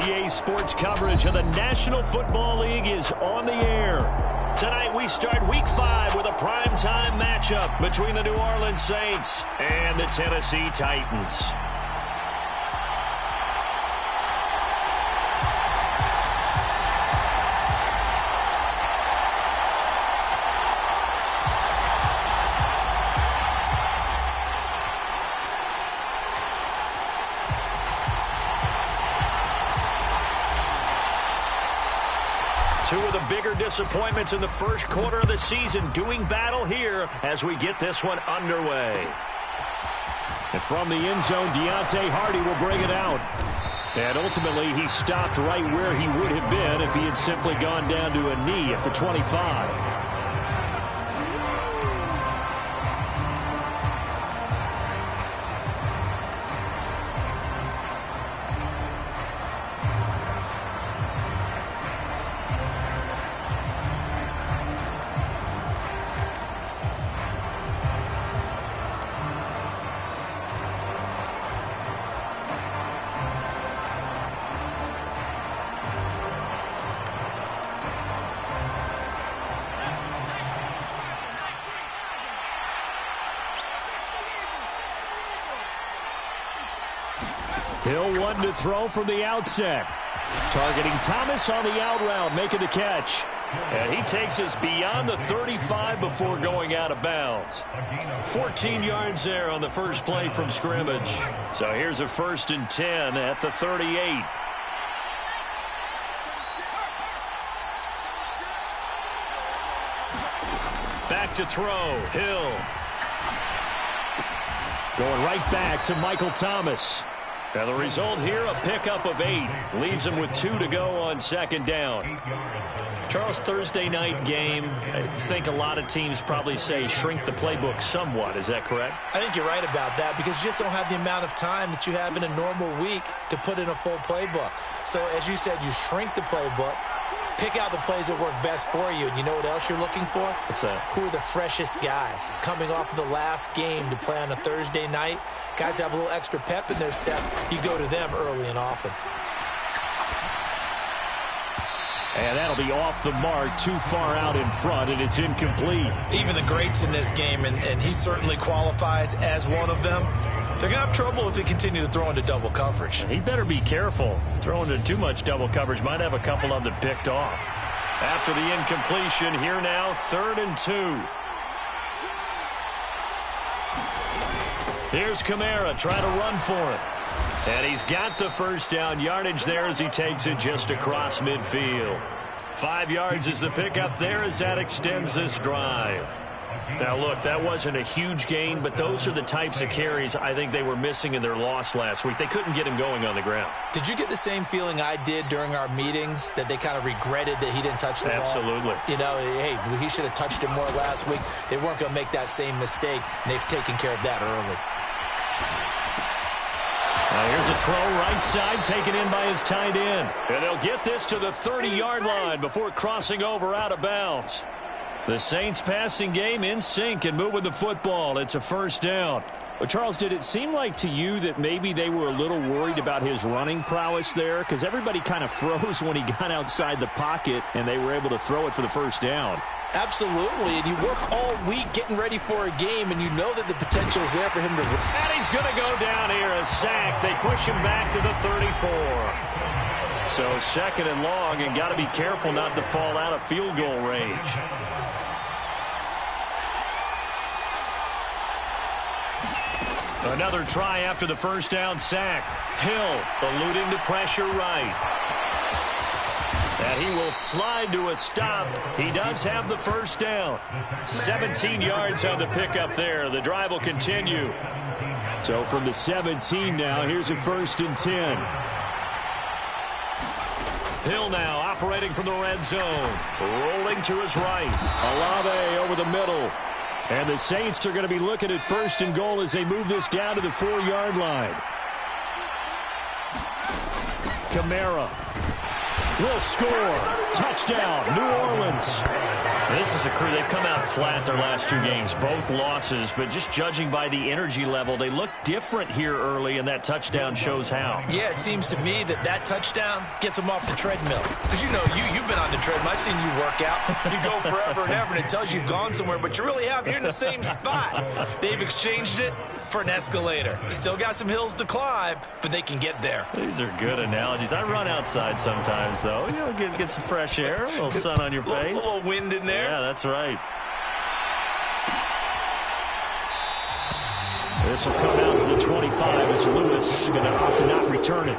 NBC sports coverage of the National Football League is on the air. Tonight we start Week 5 with a primetime matchup between the New Orleans Saints and the Tennessee Titans. Two of the bigger disappointments in the first quarter of the season doing battle here as we get this one underway. And from the end zone, Deontay Hardy will bring it out. And ultimately, he stopped right where he would have been if he had simply gone down to a knee at the 25. Hill one to throw from the outset. Targeting Thomas on the out route, making the catch. And he takes us beyond the 35 before going out of bounds. 14 yards there on the first play from scrimmage. So here's a 1st and 10 at the 38. Back to throw. Hill. Going right back to Michael Thomas. And the result here, a pickup of 8. Leaves him with 2 to go on 2nd down. Charles, Thursday night game, I think a lot of teams probably say shrink the playbook somewhat. Is that correct? I think you're right about that because you just don't have the amount of time that you have in a normal week to put in a full playbook. So, as you said, you shrink the playbook. Pick out the plays that work best for you. And you know what else you're looking for? What's that? Who are the freshest guys? Coming off of the last game to play on a Thursday night, guys have a little extra pep in their step. You go to them early and often. And that'll be off the mark, too far out in front, and it's incomplete. Even the greats in this game, and he certainly qualifies as one of them, they're going to have trouble if they continue to throw into double coverage. He better be careful. Throwing into too much double coverage might have a couple of them picked off. After the incompletion, here now, 3rd and 2. Here's Kamara trying to run for it. And he's got the first down yardage there as he takes it just across midfield. 5 yards is the pickup there as that extends this drive. Now, look, that wasn't a huge gain, but those are the types of carries I think they were missing in their loss last week. They couldn't get him going on the ground. Did you get the same feeling I did during our meetings, that they kind of regretted that he didn't touch the ball? Absolutely. You know, hey, he should have touched it more last week. They weren't going to make that same mistake, and they've taken care of that early. Now here's a throw right side taken in by his tight end. And they'll get this to the 30-yard line before crossing over out of bounds. The Saints passing game in sync and moving the football. It's a 1st down. Well, Charles, did it seem like to you that maybe they were a little worried about his running prowess there? Because everybody kind of froze when he got outside the pocket and they were able to throw it for the 1st down. Absolutely, and you work all week getting ready for a game, and you know that the potential is there for him to... And he's going to go down here, a sack. They push him back to the 34. So 2nd and long, and got to be careful not to fall out of field goal range. Another try after the 1st down sack. Hill eluding the pressure right. And he will slide to a stop. He does have the 1st down. 17 yards on the pickup there. The drive will continue. So from the 17 now, here's a 1st and 10. Hill now operating from the red zone. Rolling to his right. Olave over the middle. And the Saints are going to be looking at 1st and goal as they move this down to the 4-yard line. Kamara. will score. Touchdown, New Orleans. This is a crew. They've come out flat their last 2 games, both losses, but just judging by the energy level, they look different here early, and that touchdown shows how. Yeah, it seems to me that touchdown gets them off the treadmill. Because, you know, you've been on the treadmill. I've seen you work out. You go forever and ever, and it tells you you've gone somewhere, but you really have. You're in the same spot. They've exchanged it for an escalator. Still got some hills to climb, but they can get there. These are good analogies. I run outside sometimes, though. You know, get some fresh air, a little sun on your face. A little wind in there. Yeah, that's right. This will come out to the 25 as Lewis is going to opt to not return it.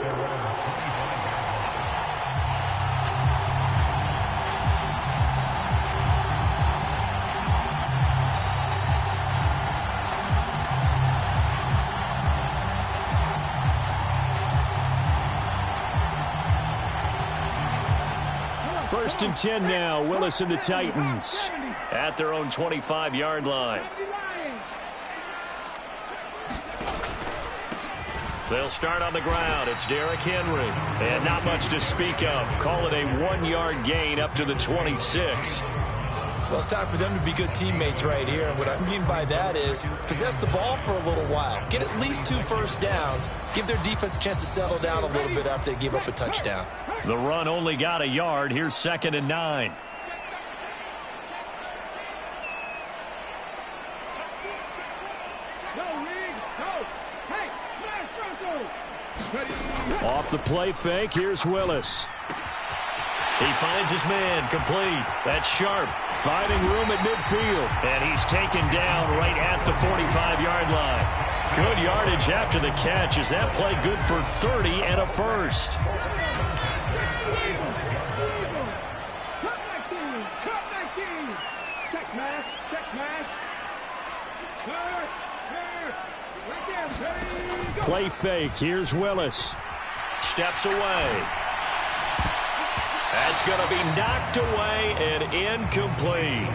First and 10 now. Willis and the Titans at their own 25-yard line. They'll start on the ground. It's Derrick Henry. And not much to speak of. Call it a 1-yard gain up to the 26. Well, it's time for them to be good teammates right here. And what I mean by that is possess the ball for a little while. Get at least 2 first downs. Give their defense a chance to settle down a little bit after they give up a touchdown. The run only got a yard. Here's 2nd and 9. Off the play fake, here's Willis. He finds his man, complete. That's Sharp, finding room at midfield. And he's taken down right at the 45-yard line. Good yardage after the catch. Is that play good for 30 and a first? Play fake, here's Willis. Steps away. That's going to be knocked away and incomplete.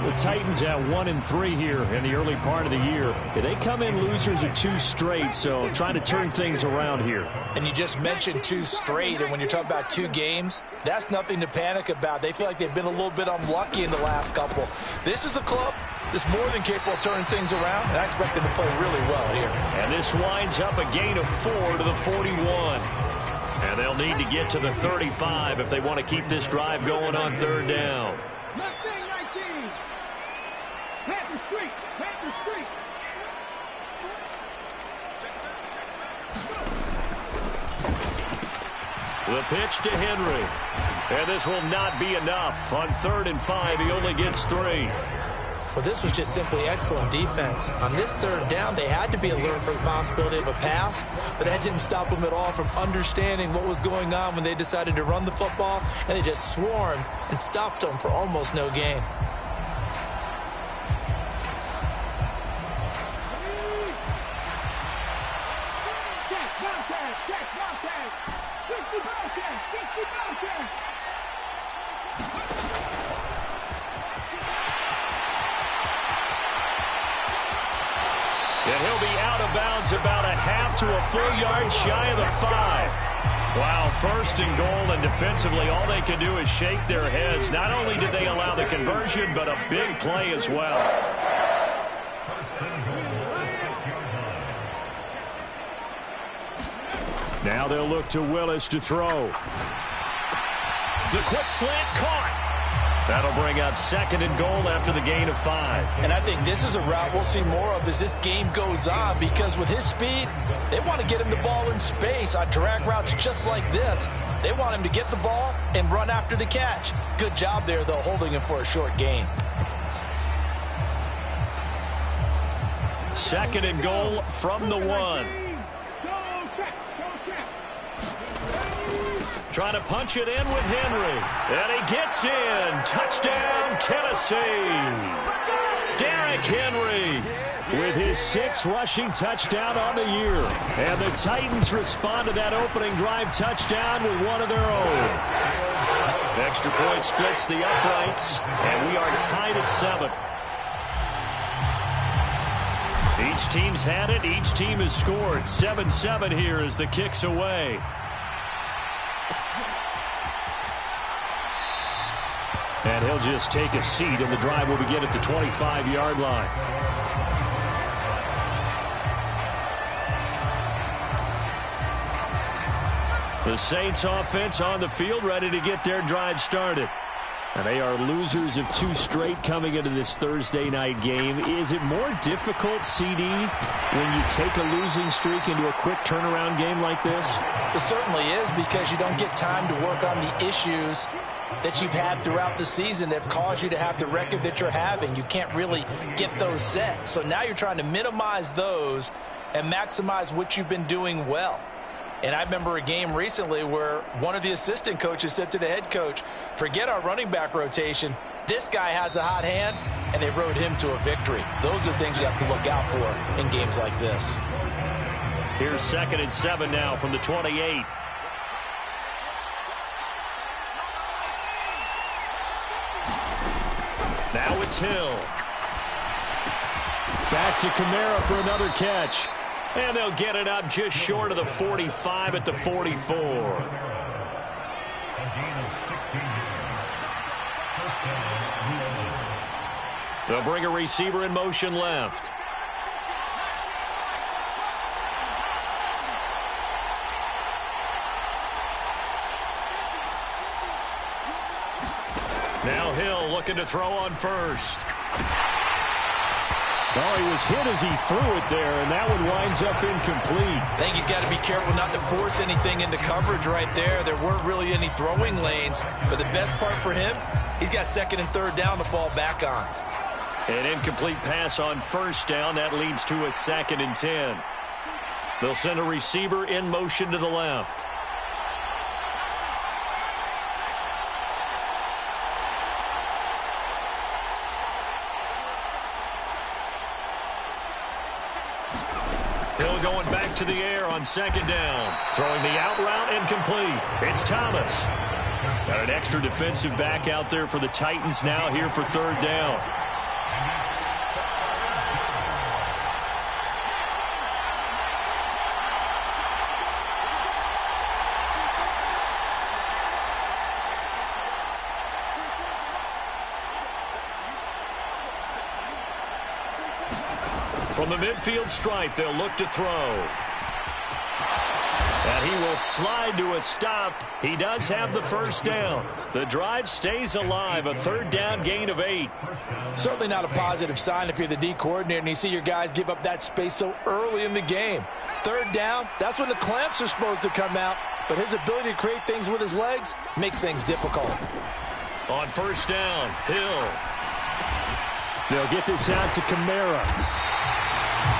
The Titans at 1-3 here in the early part of the year. They come in losers of 2 straight, so trying to turn things around here. And you just mentioned 2 straight, and when you're talking about 2 games, that's nothing to panic about. They feel like they've been a little bit unlucky in the last couple. This is a club that's more than capable of turning things around, and I expect them to play really well here. And this winds up a gain of 4 to the 41. And they'll need to get to the 35 if they want to keep this drive going on 3rd down. The pitch to Henry. And this will not be enough. On 3rd and 5, he only gets 3. Well, this was just simply excellent defense. On this 3rd down, they had to be alert for the possibility of a pass, but that didn't stop them at all from understanding what was going on when they decided to run the football, and they just swarmed and stuffed them for almost no gain. And he'll be out of bounds about a half to a full yard shy of the 5. Wow, 1st and goal, and defensively all they can do is shake their heads. Not only did they allow the conversion, but a big play as well. Now they'll look to Willis to throw. The quick slant caught. That'll bring up 2nd and goal after the gain of 5. And I think this is a route we'll see more of as this game goes on, because with his speed, they want to get him the ball in space on drag routes just like this. They want him to get the ball and run after the catch. Good job there, though, holding him for a short gain. 2nd and goal from the 1. Trying to punch it in with Henry. And he gets in. Touchdown, Tennessee. Derrick Henry with his 6th rushing touchdown on the year. And the Titans respond to that opening drive touchdown with one of their own. Extra point splits the uprights, and we are tied at 7. Each team's had it. Each team has scored. 7-7 here as the kick's away. And he'll just take a seat, and the drive will begin at the 25-yard line. The Saints offense on the field, ready to get their drive started. And they are losers of 2 straight coming into this Thursday night game. Is it more difficult, CD, when you take a losing streak into a quick turnaround game like this? It certainly is, because you don't get time to work on the issues that you've had throughout the season that have caused you to have the record that you're having. You can't really get those set. So now you're trying to minimize those and maximize what you've been doing well. And I remember a game recently where one of the assistant coaches said to the head coach, forget our running back rotation. This guy has a hot hand, and they rode him to a victory. Those are things you have to look out for in games like this. Here's 2nd and 7 now from the 28. Now it's Hill. Back to Kamara for another catch. And they'll get it up just short of the 45 at the 44. They'll bring a receiver in motion left. Now Hill looking to throw on first. Oh, he was hit as he threw it there, and that one winds up incomplete. I think he's got to be careful not to force anything into coverage right there. There weren't really any throwing lanes, but the best part for him, he's got 2nd and 3rd down to fall back on. An incomplete pass on 1st down. That leads to a 2nd and 10. They'll send a receiver in motion to the left. Hill going back to the air on 2nd down. Throwing the out route incomplete. It's Thomas. Got an extra defensive back out there for the Titans now here for 3rd down. From the midfield stripe, they'll look to throw. And he will slide to a stop. He does have the 1st down. The drive stays alive, a 3rd down gain of 8. Certainly not a positive sign if you're the D coordinator and you see your guys give up that space so early in the game. 3rd down, that's when the clamps are supposed to come out. But his ability to create things with his legs makes things difficult. On 1st down, Hill. They'll get this out to Kamara.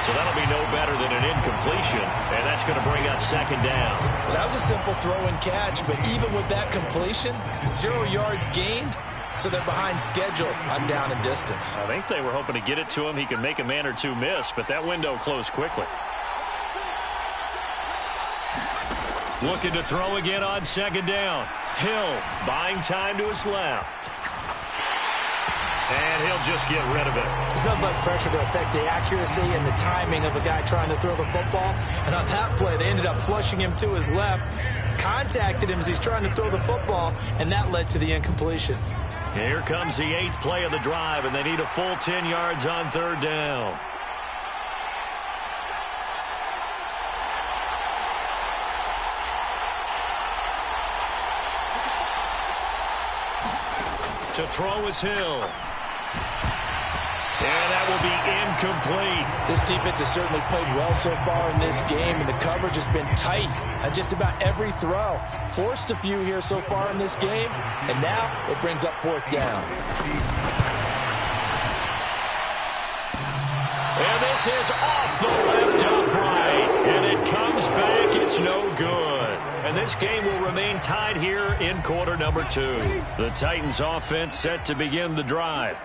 So that'll be no better than an incompletion, and that's going to bring up 2nd down. Well, that was a simple throw and catch, but even with that completion, 0 yards gained, so they're behind schedule on down and distance. I think they were hoping to get it to him. He could make a man or two miss, but that window closed quickly. Looking to throw again on 2nd down. Hill buying time to his left. And he'll just get rid of it. There's nothing but pressure to affect the accuracy and the timing of a guy trying to throw the football. And on that play, they ended up flushing him to his left, contacted him as he's trying to throw the football, and that led to the incompletion. Here comes the 8th play of the drive, and they need a full 10 yards on 3rd down. To throw is Hill. And that will be incomplete. This defense has certainly played well so far in this game, and the coverage has been tight on just about every throw. Forced a few here so far in this game, and now it brings up 4th down. And this is off the left upright, and it comes back. It's no good. And this game will remain tied here in quarter number 2. The Titans offense set to begin the drive.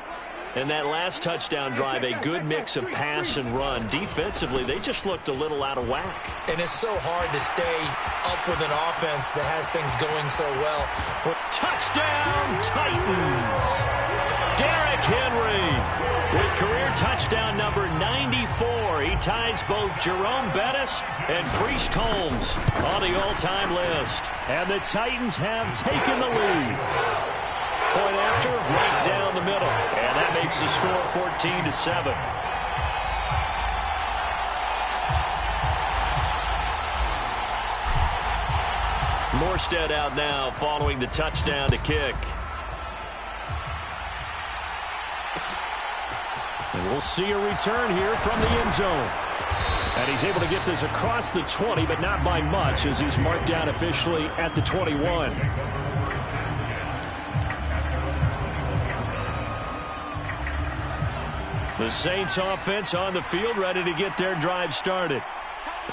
And that last touchdown drive, a good mix of pass and run. Defensively, they just looked a little out of whack. And it's so hard to stay up with an offense that has things going so well. Touchdown, Titans! Derrick Henry with career touchdown number 94. He ties both Jerome Bettis and Priest Holmes on the all-time list. And the Titans have taken the lead. point after, right down the middle. And that makes the score 14-7. Morstead out now following the touchdown to kick. And we'll see a return here from the end zone. And he's able to get this across the 20, but not by much, as he's marked down officially at the 21. The Saints offense on the field, ready to get their drive started.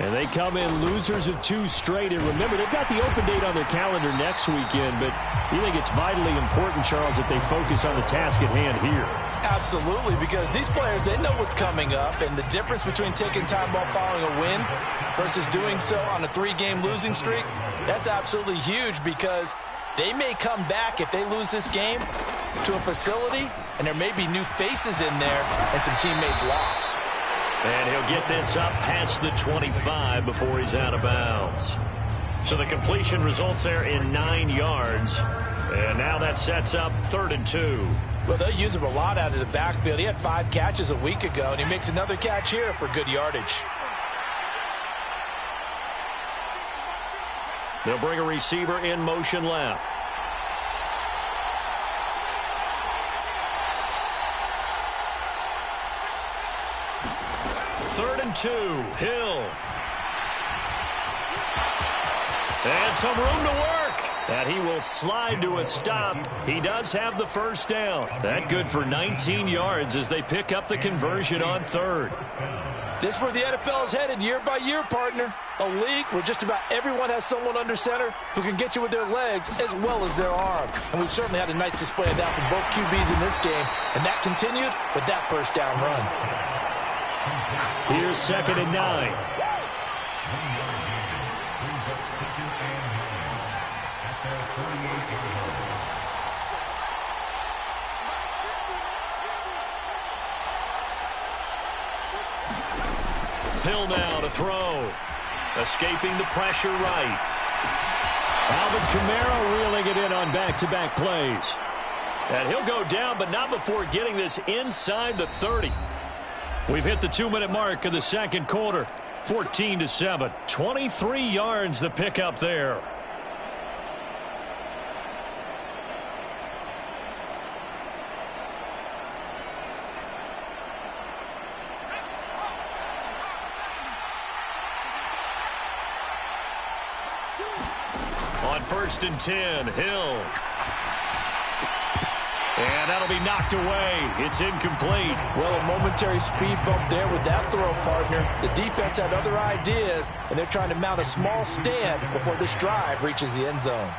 And they come in losers of 2 straight. And remember, they've got the open date on their calendar next weekend, but you think it's vitally important, Charles, that they focus on the task at hand here. Absolutely, because these players, they know what's coming up, and the difference between taking time off following a win versus doing so on a 3-game losing streak, that's absolutely huge, because they may come back if they lose this game to a facility, and there may be new faces in there and some teammates lost. And he'll get this up past the 25 before he's out of bounds. So the completion results there in 9 yards. And now that sets up 3rd and 2. Well, they'll use him a lot out of the backfield. He had 5 catches a week ago, and he makes another catch here for good yardage. They'll bring a receiver in motion left. Third and 2, Hill. And some room to work. And he will slide to a stop. He does have the first down. That good for 19 yards as they pick up the conversion on 3rd. This is where the NFL is headed year by year, partner. A league where just about everyone has someone under center who can get you with their legs as well as their arm. And we've certainly had a nice display of that from both QBs in this game. And that continued with that first down run. Here's 2nd and 9. Hill now to throw. Escaping the pressure right. Alvin Kamara reeling it in on back-to-back plays. And he'll go down, but not before getting this inside the 30. We've hit the 2-minute mark of the second quarter. 14-7. 23 yards the pickup there. On 1st and 10, Hill. And that'll be knocked away. It's incomplete. Well, a momentary speed bump there with that throw, partner. The defense had other ideas, and they're trying to mount a small stand before this drive reaches the end zone.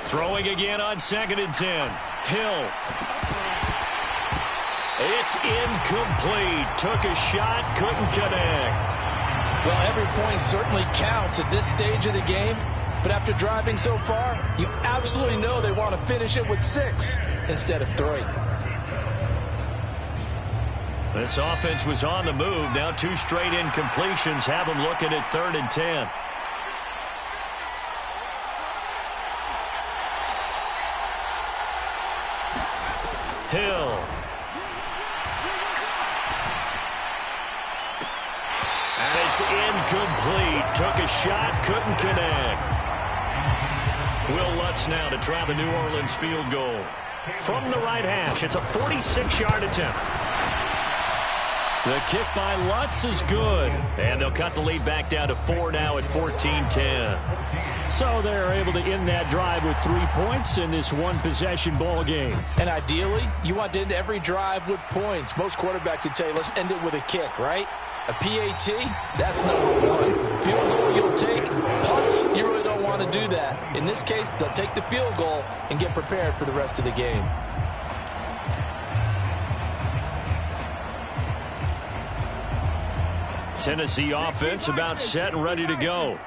Throwing again on 2nd and 10. Hill. It's incomplete. Took a shot, couldn't connect. Well, every point certainly counts at this stage of the game. But after driving so far, you absolutely know they want to finish it with 6 instead of 3. This offense was on the move. Now 2 straight incompletions have them looking at 3rd and 10. Hill. And it's incomplete. Took a shot, couldn't connect. Will Lutz now to try the New Orleans field goal. From the right hash, it's a 46-yard attempt. The kick by Lutz is good. And they'll cut the lead back down to 4 now at 14-10. So they're able to end that drive with 3 points in this one-possession ball game. And ideally, you want to end every drive with points. Most quarterbacks would tell you, let's end it with a kick, right? A PAT, that's number 1. Field goal you'll take. Punts, you really don't want to do that. In this case, they'll take the field goal and get prepared for the rest of the game. Tennessee offense about set and ready to go.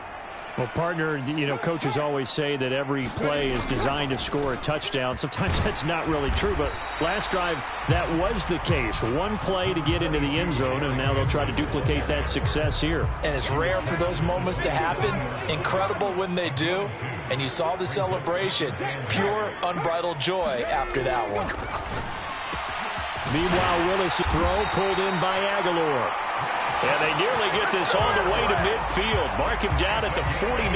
Well, partner, coaches always say that every play is designed to score a touchdown. Sometimes that's not really true, but last drive, that was the case. One play to get into the end zone, and now they'll try to duplicate that success here. And it's rare for those moments to happen. Incredible when they do. And you saw the celebration. Pure, unbridled joy after that one. Meanwhile, Willis' throw pulled in by Aguilar. And they nearly get this all the way to midfield. Mark him down at the 49.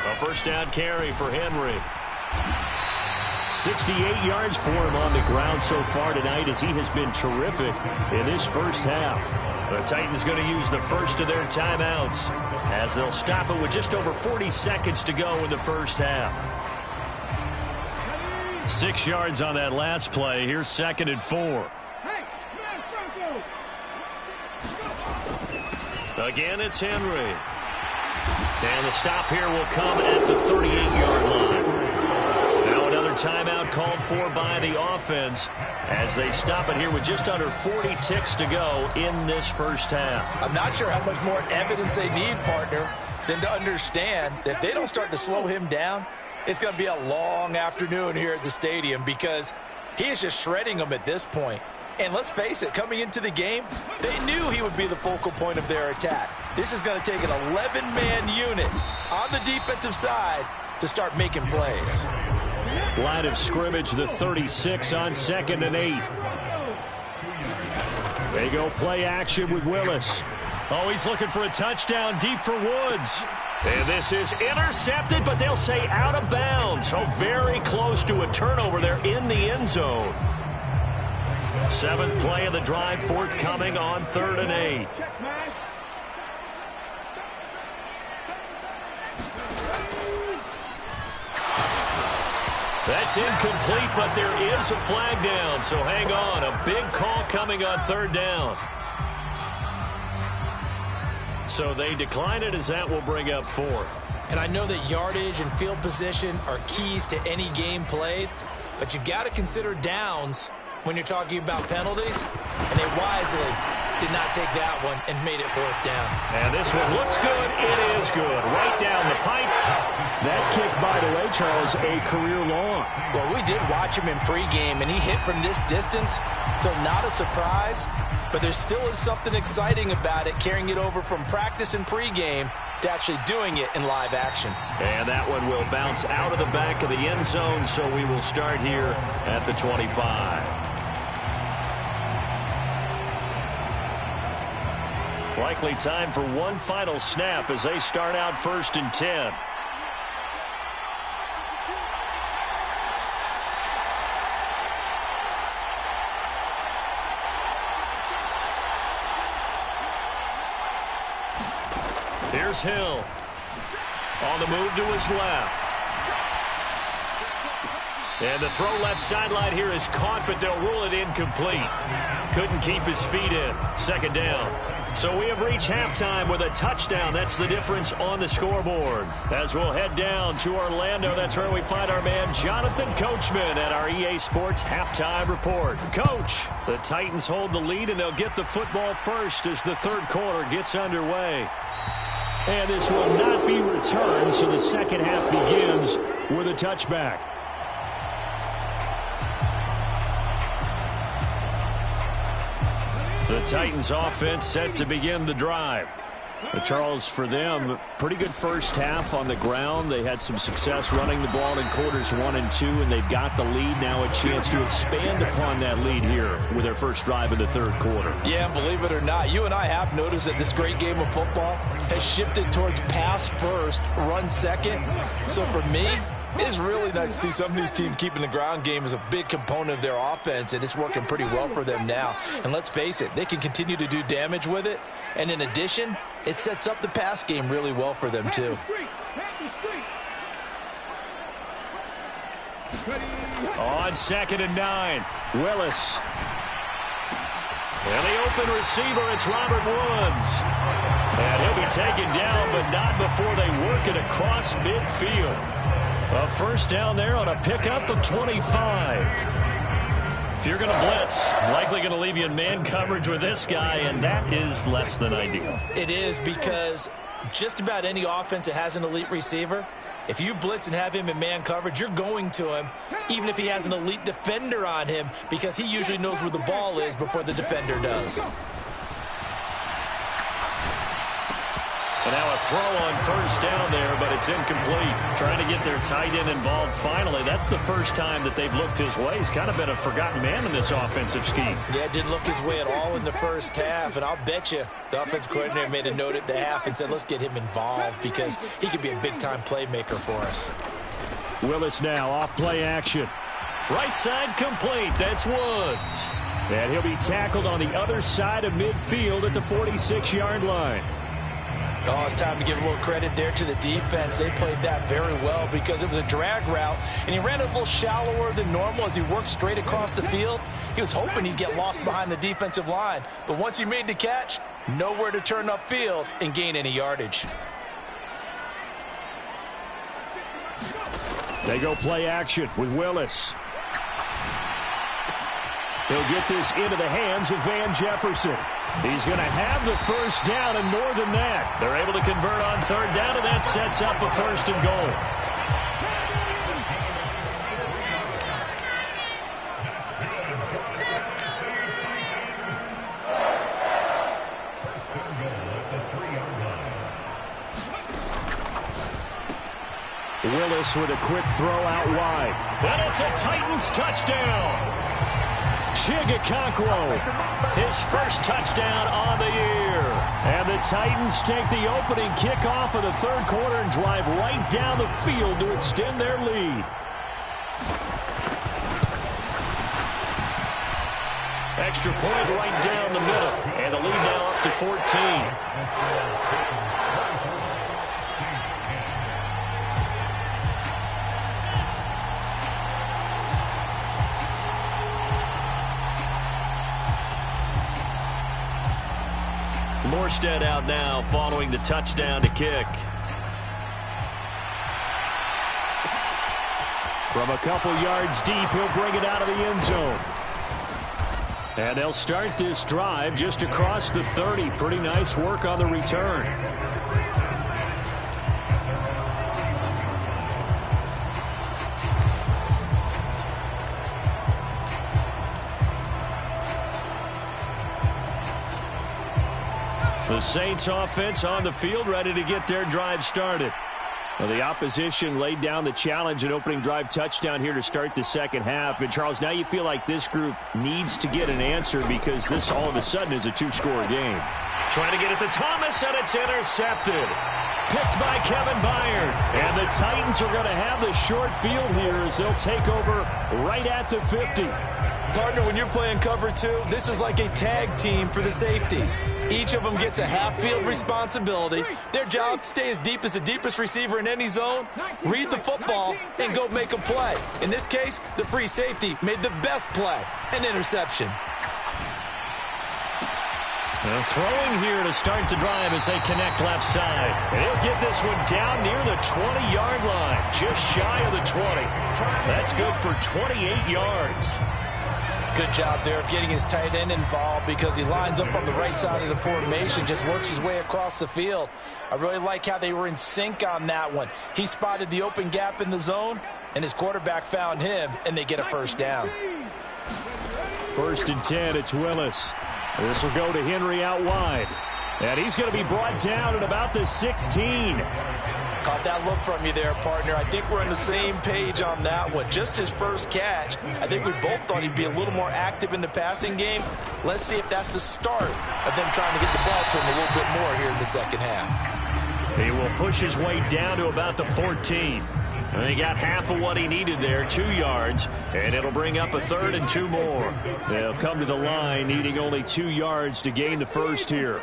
A first down carry for Henry. 68 yards for him on the ground so far tonight as he has been terrific in this first half. The Titans going to use the first of their timeouts as they'll stop it with just over 40 seconds to go in the first half. 6 yards on that last play. Here's 2nd and 4. Again, it's Henry. And the stop here will come at the 38-yard line. Now another timeout called for by the offense as they stop it here with just under 40 ticks to go in this first half. I'm not sure how much more evidence they need, partner, than to understand that if they don't start to slow him down, it's going to be a long afternoon here at the stadium because he is just shredding them at this point. And let's face it, coming into the game, they knew he would be the focal point of their attack. This is going to take an 11-man unit on the defensive side to start making plays. Line of scrimmage, the 36 on 2nd and 8. They go play action with Willis. Oh, he's looking for a touchdown deep for Woods. And this is intercepted, but they'll say out of bounds. So very close to a turnover there in the end zone. 7th play of the drive, forthcoming on 3rd and 8. That's incomplete, but there is a flag down. So hang on, a big call coming on 3rd down. So they decline it as that will bring up 4th. And I know that yardage and field position are keys to any game played, but you've got to consider downs when you're talking about penalties, and they wisely did not take that one and made it 4th down. And this one looks good. It is good. Right down the pipe. That kick, by the way, Charles, a career long. Well, we did watch him in pregame, and he hit from this distance, so not a surprise. But there still is something exciting about it, carrying it over from practice and pregame to actually doing it in live action. And that one will bounce out of the back of the end zone, so we will start here at the 25. Likely time for one final snap as they start out 1st and 10. Here's Hill. On the move to his left. And the throw left sideline here is caught, but they'll rule it incomplete. Couldn't keep his feet in. 2nd down. So we have reached halftime with a touchdown. That's the difference on the scoreboard. As we'll head down to Orlando, that's where we find our man Jonathan Coachman at our EA Sports Halftime Report. Coach, the Titans hold the lead, and they'll get the football first as the 3rd quarter gets underway. And this will not be returned, so the second half begins with a touchback. The Titans offense set to begin the drive. Charles, for them, pretty good first half on the ground. They had some success running the ball in quarters 1 and 2, and they've got the lead. Now a chance to expand upon that lead here with their first drive in the 3rd quarter. Yeah, believe it or not, you and I have noticed that this great game of football has shifted towards pass first, run second. So for me, it's really nice to see some of these teams keeping the ground game as a big component of their offense, and it's working pretty well for them now. And let's face it, they can continue to do damage with it. And in addition, it sets up the pass game really well for them, too. On 2nd and 9, Willis. And the open receiver, it's Robert Woods. And he'll be taken down, but not before they work it across midfield. A first down there on a pickup of 25. you're going to blitz, likely going to leave you in man coverage with this guy, and that is less than ideal. It is, because just about any offense that has an elite receiver, if you blitz and have him in man coverage, you're going to him, even if he has an elite defender on him, because he usually knows where the ball is before the defender does. And now a throw on first down there, but it's incomplete. Trying to get their tight end involved finally. That's the first time that they've looked his way. He's kind of been a forgotten man in this offensive scheme. Yeah, didn't look his way at all in the first half. And I'll bet you the offensive coordinator made a note at the half and said, let's get him involved because he could be a big-time playmaker for us. Willis now off play action. Right side complete. That's Woods. And he'll be tackled on the other side of midfield at the 46-yard line. Oh, it's time to give a little credit there to the defense. They played that very well because it was a drag route, and he ran a little shallower than normal as he worked straight across the field. He was hoping he'd get lost behind the defensive line, but once he made the catch, nowhere to turn upfield and gain any yardage. They go play action with Willis. He'll get this into the hands of Van Jefferson. He's going to have the first down and more than that. They're able to convert on third down, and that sets up a first and goal. Willis with a quick throw out wide. And it's a Titans touchdown. Okonkwo, his first touchdown on the year. And the Titans take the opening kickoff of the third quarter and drive right down the field to extend their lead. Extra point right down the middle. And the lead now up to 14. Morstead out now following the touchdown to kick. From a couple yards deep, he'll bring it out of the end zone. And they'll start this drive just across the 30. Pretty nice work on the return. The Saints offense on the field ready to get their drive started. Well, the opposition laid down the challenge and opening drive touchdown here to start the second half. And, Charles, now you feel like this group needs to get an answer because this all of a sudden is a two-score game. Trying to get it to Thomas, and it's intercepted. Picked by Kevin Byard. And the Titans are going to have the short field here as they'll take over right at the 50. Partner, when you're playing cover two, this is like a tag team for the safeties. Each of them gets a half-field responsibility. Their job, stay as deep as the deepest receiver in any zone, read the football, and go make a play. In this case, the free safety made the best play, an interception. Now throwing here to start the drive as they connect left side. And he'll get this one down near the 20-yard line, just shy of the 20. That's good for 28 yards. Good job there of getting his tight end involved because he lines up on the right side of the formation, just works his way across the field. I really like how they were in sync on that one. He spotted the open gap in the zone, and his quarterback found him, and they get a first down. 1st and 10, it's Willis. This will go to Henry out wide. And he's going to be brought down at about the 16. Caught that look from you there, partner. I think we're on the same page on that one. Just his first catch. I think we both thought he'd be a little more active in the passing game. Let's see if that's the start of them trying to get the ball to him a little bit more here in the second half. He will push his way down to about the 14. And he got half of what he needed there, 2 yards, and it'll bring up a 3rd and 2 more. They'll come to the line needing only 2 yards to gain the first here.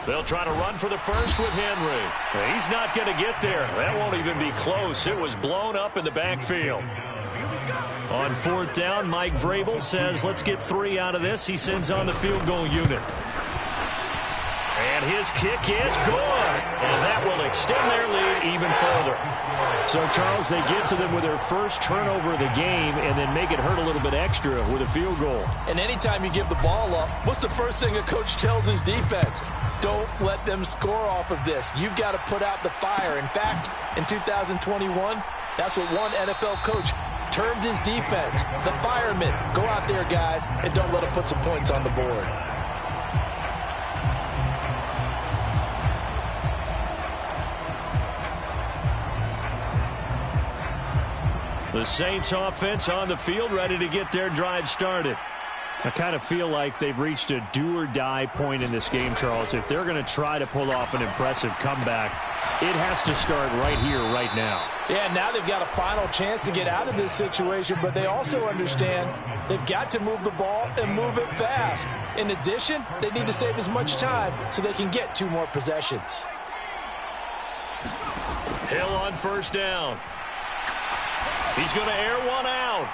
They'll try to run for the first with Henry. He's not going to get there. That won't even be close. It was blown up in the backfield. On 4th down, Mike Vrabel says, let's get 3 out of this. He sends on the field goal unit. And his kick is good. And that will extend their So, Charles, they get to them with their first turnover of the game and then make it hurt a little bit extra with a field goal. And anytime you give the ball up, what's the first thing a coach tells his defense? Don't let them score off of this. You've got to put out the fire. In fact, in 2021, that's what one NFL coach termed his defense, the firemen. Go out there, guys, and don't let them put some points on the board. The Saints offense on the field, ready to get their drive started. I kind of feel like they've reached a do-or-die point in this game, Charles. If they're going to try to pull off an impressive comeback, it has to start right here, right now. Yeah, now they've got a final chance to get out of this situation, but they also understand they've got to move the ball and move it fast. In addition, they need to save as much time so they can get 2 more possessions. Hill on first down. He's going to air one out.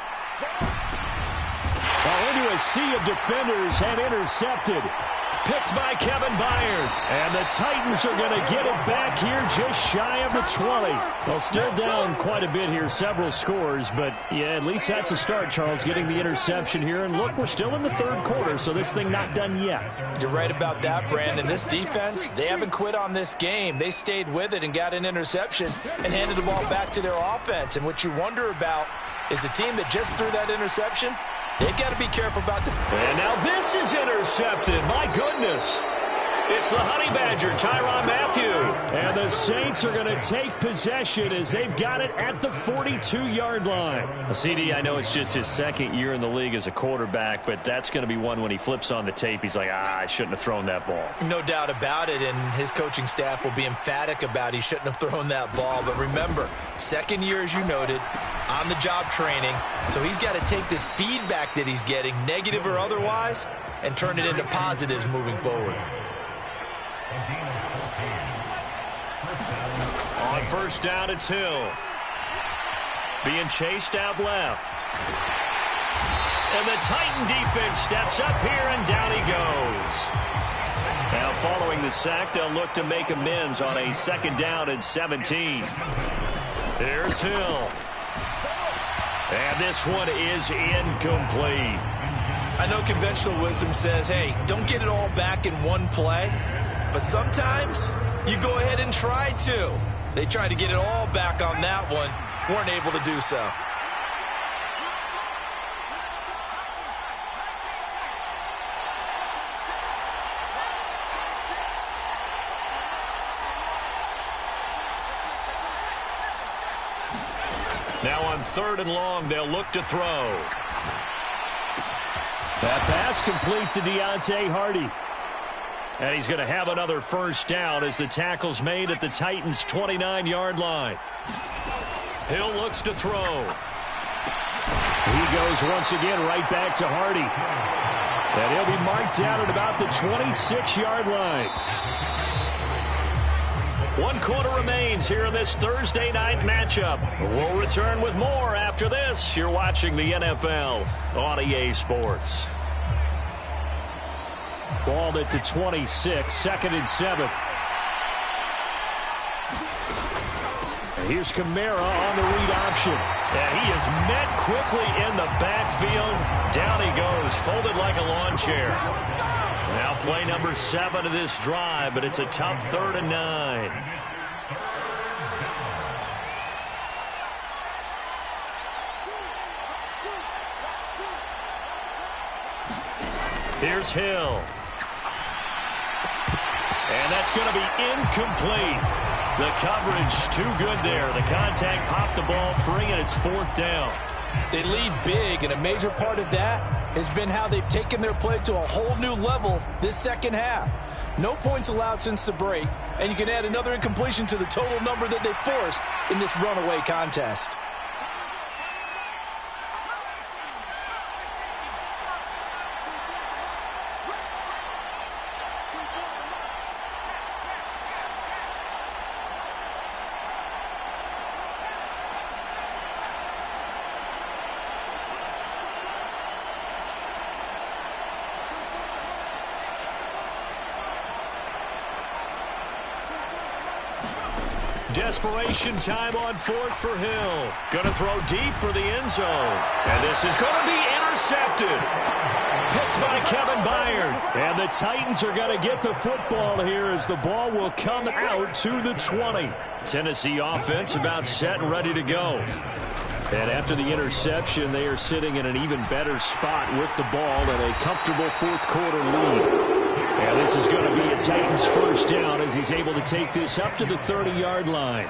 Into a sea of defenders and intercepted. Picked by Kevin Byard. And the Titans are going to get it back here just shy of the 20. Well, still down quite a bit here, several scores, but yeah, at least that's a start, Charles, getting the interception here. And look, we're still in the third quarter, so this thing not done yet. You're right about that, Brandon. This defense, they haven't quit on this game. They stayed with it and got an interception and handed the ball back to their offense. And what you wonder about is the team that just threw that interception, they've got to be careful about the... And now this is intercepted. My goodness. It's the Honey Badger, Tyrann Mathieu. And the Saints are going to take possession as they've got it at the 42-yard line. CD, I know it's just his second year in the league as a quarterback, but that's going to be one when he flips on the tape. He's like, I shouldn't have thrown that ball. No doubt about it, and his coaching staff will be emphatic about he shouldn't have thrown that ball. But remember, second year, as you noted, on-the-job training. So he's got to take this feedback that he's getting, negative or otherwise, and turn it into positives moving forward. On first down, it's Hill. Being chased out left. And the Titan defense steps up here, and down he goes. Now, following the sack, they'll look to make amends on a second down and 17. Here's Hill. And this one is incomplete. I know conventional wisdom says, hey, don't get it all back in one play. But sometimes you go ahead and try to. They tried to get it all back on that one. Weren't able to do so. Now on 3rd and long, they'll look to throw. That pass complete to Deontay Hardy. And he's going to have another first down as the tackle's made at the Titans' 29-yard line. Hill looks to throw. He goes once again right back to Hardy. And he'll be marked down at about the 26-yard line. 1 quarter remains here in this Thursday night matchup. We'll return with more after this. You're watching the NFL on EA Sports. Ball at the 26, 2nd and 7. And here's Kamara on the read option. And he is met quickly in the backfield. Down he goes, folded like a lawn chair. Now play number 7 of this drive, but it's a tough 3rd and 9. Here's Hill. And that's going to be incomplete. The coverage too good there. The contact popped the ball free, and it's 4th down. They lead big, and a major part of that has been how they've taken their play to a whole new level this second half. No points allowed since the break, and you can add another incompletion to the total number that they forced in this runaway contest. Desperation time on fourth for Hill. Going to throw deep for the end zone. And this is going to be intercepted. Picked by Kevin Byard. And the Titans are going to get the football here as the ball will come out to the 20. Tennessee offense about set and ready to go. And after the interception, they are sitting in an even better spot with the ball and a comfortable fourth quarter lead. And this is going to be a Titans first down as he's able to take this up to the 30-yard line.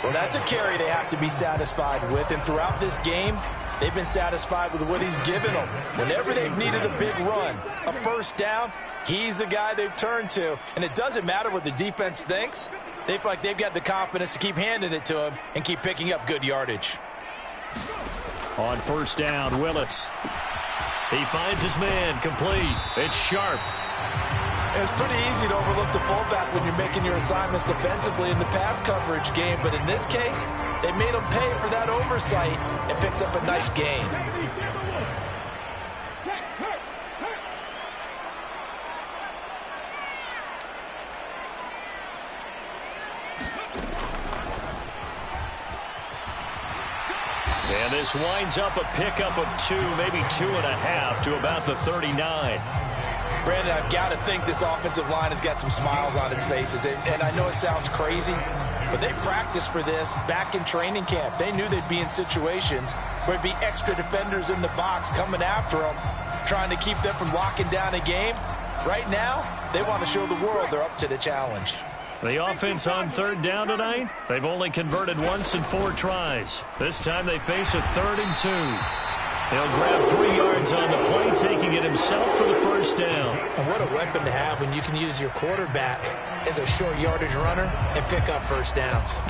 Well, that's a carry they have to be satisfied with. And throughout this game, they've been satisfied with what he's given them. Whenever they've needed a big run, a first down, he's the guy they've turned to. And it doesn't matter what the defense thinks. They feel like they've got the confidence to keep handing it to him and keep picking up good yardage. On first down, Willis. He finds his man complete. It's Sharp. It's pretty easy to overlook the fullback when you're making your assignments defensively in the pass coverage game. But in this case, they made him pay for that oversight and picks up a nice gain. And this winds up a pickup of 2, maybe 2.5 to about the 39. Brandon, I've got to think this offensive line has got some smiles on its faces. And I know it sounds crazy, but they practiced for this back in training camp. They knew they'd be in situations where there'd be extra defenders in the box coming after them, trying to keep them from locking down a game. Right now, they want to show the world they're up to the challenge. The offense on third down tonight, they've only converted once in 4 tries. This time they face a 3rd and 2. He'll grab 3 yards on the play, taking it himself for the first down. And what a weapon to have when you can use your quarterback as a short yardage runner and pick up first downs.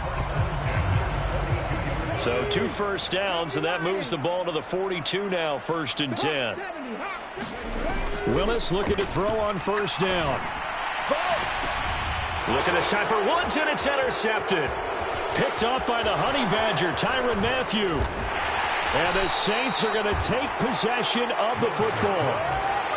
So 2 first downs, and that moves the ball to the 42 now, 1st and 10. Willis looking to throw on first down. Looking this time for Woods, and it's intercepted. Picked off by the Honey Badger, Tyrann Mathieu. And the Saints are going to take possession of the football.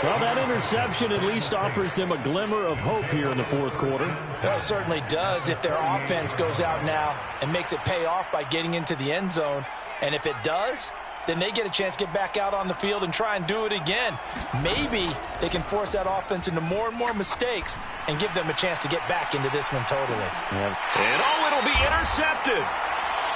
Well, that interception at least offers them a glimmer of hope here in the fourth quarter. Well, it certainly does if their offense goes out now and makes it pay off by getting into the end zone. And if it does, then they get a chance to get back out on the field and try and do it again. Maybe they can force that offense into more and more mistakes and give them a chance to get back into this one totally. And it'll be intercepted.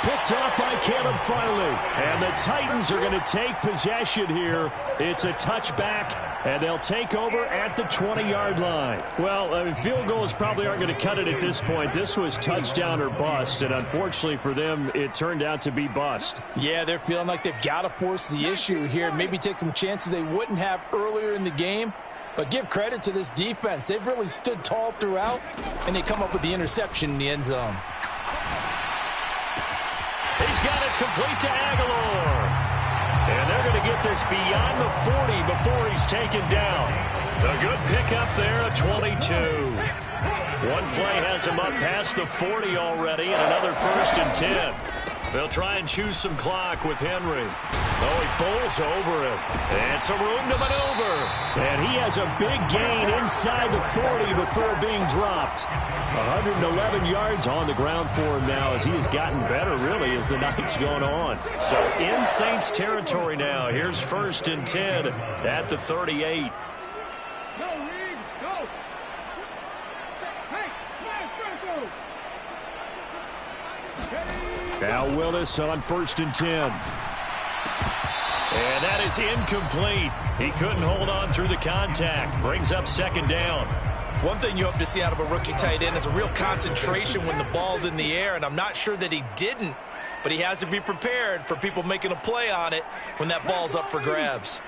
Picked off by Caleb Farley. And the Titans are going to take possession here. It's a touchback, and they'll take over at the 20-yard line. Well, field goals probably aren't going to cut it at this point. This was touchdown or bust, and unfortunately for them, it turned out to be bust. Yeah, they're feeling like they've got to force the issue here. Maybe take some chances they wouldn't have earlier in the game. But give credit to this defense. They've really stood tall throughout, and they come up with the interception in the end zone. He's got it complete to Aguilar. And they're going to get this beyond the 40 before he's taken down. A good pickup there at 22. One play has him up past the 40 already, and another 1st and 10. They'll try and choose some clock with Henry. Oh, he bowls over him. And some room to maneuver. And he has a big gain inside the 40 before being dropped. 111 yards on the ground for him now as he has gotten better, really, as the night's gone on. So in Saints territory now. Here's 1st and 10 at the 38. Now Willis on 1st and 10. And that is incomplete. He couldn't hold on through the contact. Brings up 2nd down. One thing you hope to see out of a rookie tight end is a real concentration when the ball's in the air, and I'm not sure that he didn't, but he has to be prepared for people making a play on it when that ball's up for grabs.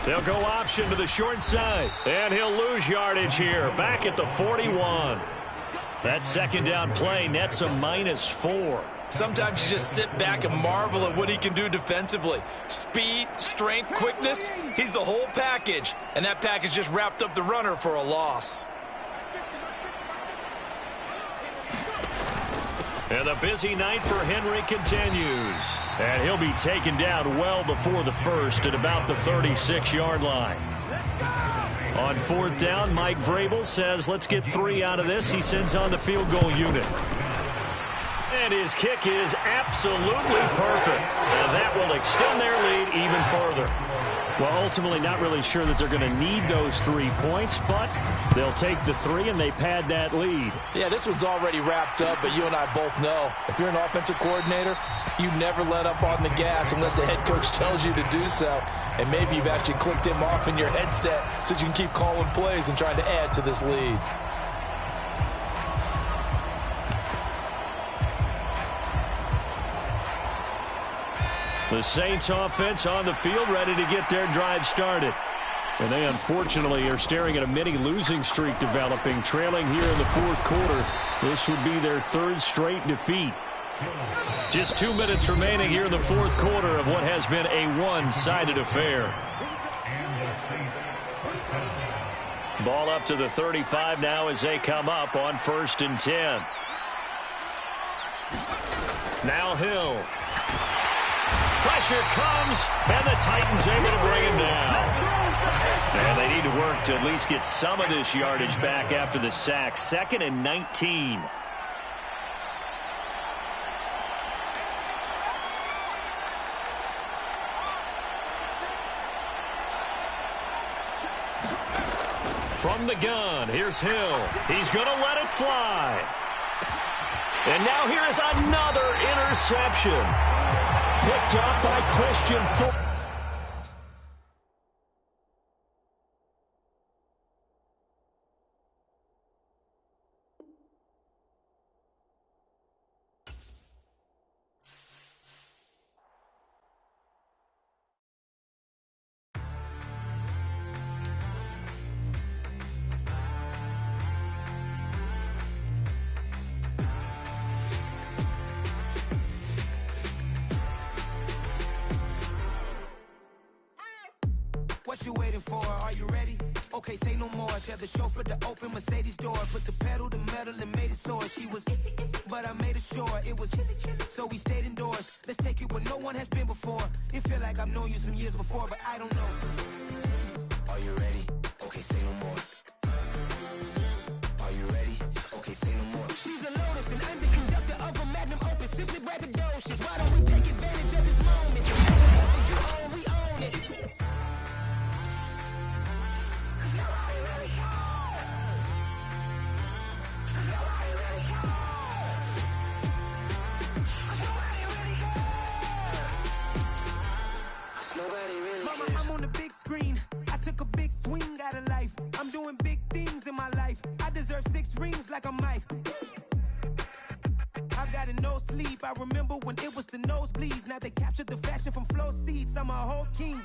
They'll go option to the short side, and he'll lose yardage here, back at the 41. That 2nd down play nets a -4. Sometimes you just sit back and marvel at what he can do defensively. Speed, strength, quickness, he's the whole package. And that package just wrapped up the runner for a loss. And the busy night for Henry continues. And he'll be taken down well before the 1st at about the 36-yard line. On fourth down, Mike Vrabel says, let's get 3 out of this. He sends on the field goal unit. And his kick is absolutely perfect. And that will extend their lead even further. Well, ultimately not really sure that they're going to need those 3 points, but they'll take the 3 and they pad that lead. Yeah, this one's already wrapped up, but you and I both know if you're an offensive coordinator, you never let up on the gas unless the head coach tells you to do so. And maybe you've actually clicked him off in your headset so you can keep calling plays and trying to add to this lead. The Saints offense on the field, ready to get their drive started. And they unfortunately are staring at a mini losing streak developing, trailing here in the fourth quarter. This would be their 3rd straight defeat. Just 2 minutes remaining here in the fourth quarter of what has been a one-sided affair. Ball up to the 35 now as they come up on 1st and 10. Now Hill. Pressure comes, and the Titans able to bring him down. And they need to work to at least get some of this yardage back after the sack. 2nd and 19. From the gun, here's Hill. He's going to let it fly. And now here is another interception. Picked up by Christian Fulton. What you waiting for? Are you ready? Okay, say no more. Tell the chauffeur to open Mercedes door. Put the pedal to metal and made it soar. She was, but I made it sure it was. So we stayed indoors. Let's take it where no one has been before. It feel like I've known you some years before, but I don't know. Are you ready? Okay, say no more. Are you ready? Okay, say no more. She's a Lotus and I'm the conductor of a magnum opus. Simply braggadocious. Why don't we take advantage of this moment? You own, we own it. I'm on the big screen. I took a big swing out of life. I'm doing big things in my life. I deserve 6 rings like a Mike. I've got no sleep. I remember when it was the nosebleeds. Now they captured the fashion from flow seats. I'm a whole king.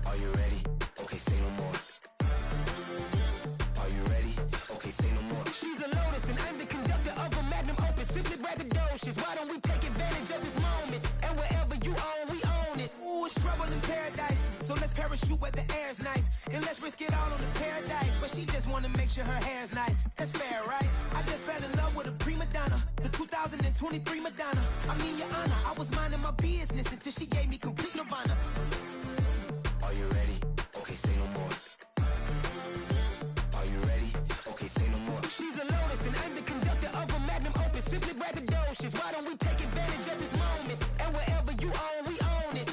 Are you ready? Okay, say no more. Are you ready? Okay, say no more. She's a Lotus and I'm the conductor of a magnum opus. Simply braggadocious. Why don't we take advantage of this moment? And wherever you own, we own it. Ooh, it's trouble in paradise. So let's parachute where the air's nice. And let's risk it all on the paradise. But she just wanna make sure her hair's nice. That's fair, right? I just fell in love with a prima donna. The 2023 Madonna. I mean, your honor, I was minding my business until she gave me complete nirvana. Are you ready? Okay, say no more. Are you ready? Okay, say no more. She's a Lotus and I'm the conductor of a magnum opus. Simply braggadocious. Why don't we take advantage of this moment? And wherever you own, we own it.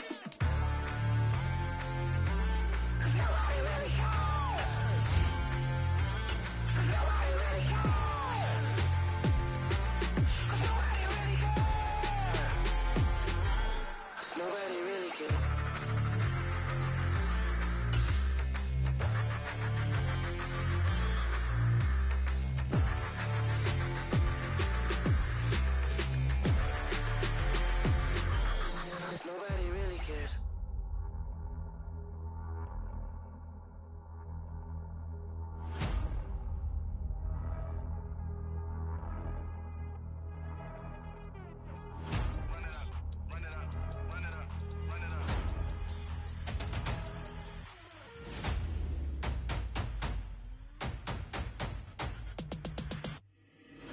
Nobody really cares. Nobody really cares.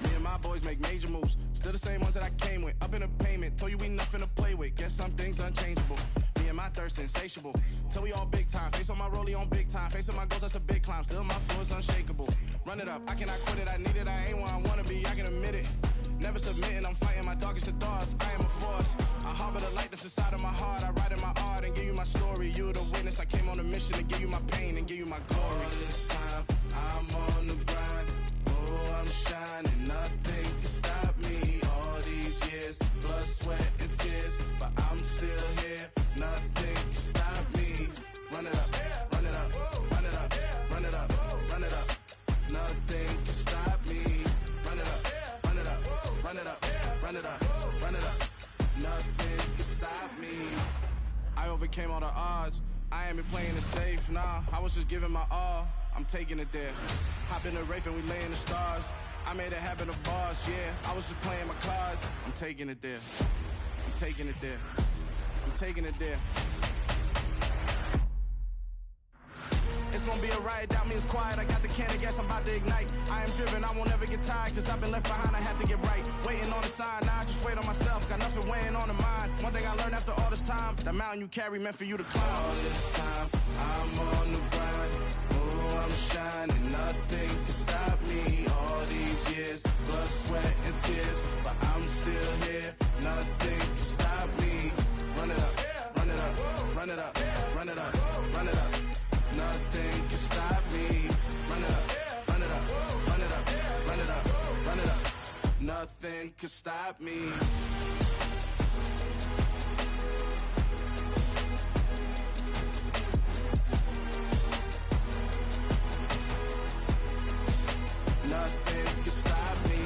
Me and my boys make major moves. Still the same ones that I came with. Up in a payment. Told you we nothing to play with. Guess some things unchangeable. Me and my thirst insatiable. Till we all big time, face on my rollie on big time. Facing my goals, that's a big climb, still my flow is unshakable. Run it up, I cannot quit it, I need it, I ain't where I wanna be, I can admit it. Never submitting, I'm fighting my darkest of thoughts, I am a force. I harbor the light that's inside of my heart, I write in my art and give you my story. You the witness, I came on a mission to give you my pain and give you my glory. All this time, I'm on the grind, oh, I'm shining, nothing can stop me. All these years, blood, sweat, and tears, but I'm still here, nothing can stop me. Run it up, run it up, run it up, run it up, run it up. Nothing can stop me. Run it up, run it up, run it up, run it up, run it up. Nothing can stop me. I overcame all the odds. I ain't been playing it safe, nah. I was just giving my all. I'm taking it there. Hop in the Wraith and we lay in the stars. I made it happen, the bars, yeah. I was just playing my cards. I'm taking it there. I'm taking it there. I'm taking it there. It's gonna be a riot, doubt me, it's quiet. I got the can of gas, I'm about to ignite. I am driven, I won't ever get tired, cause I've been left behind, I had to get right. Waiting on the sign, now I just wait on myself, got nothing weighing on the mind. One thing I learned after all this time, the mountain you carry meant for you to climb. All this time, I'm on the grind, oh, I'm shining, nothing can stop me. All these years, blood, sweat, and tears, but I'm still here, nothing can stop me. Run it up, run it up, run it up, run it up, run it up. Nothing can stop me. Run it up, run it up, run it up, run it up, run it up. Nothing can stop me. Nothing can stop me.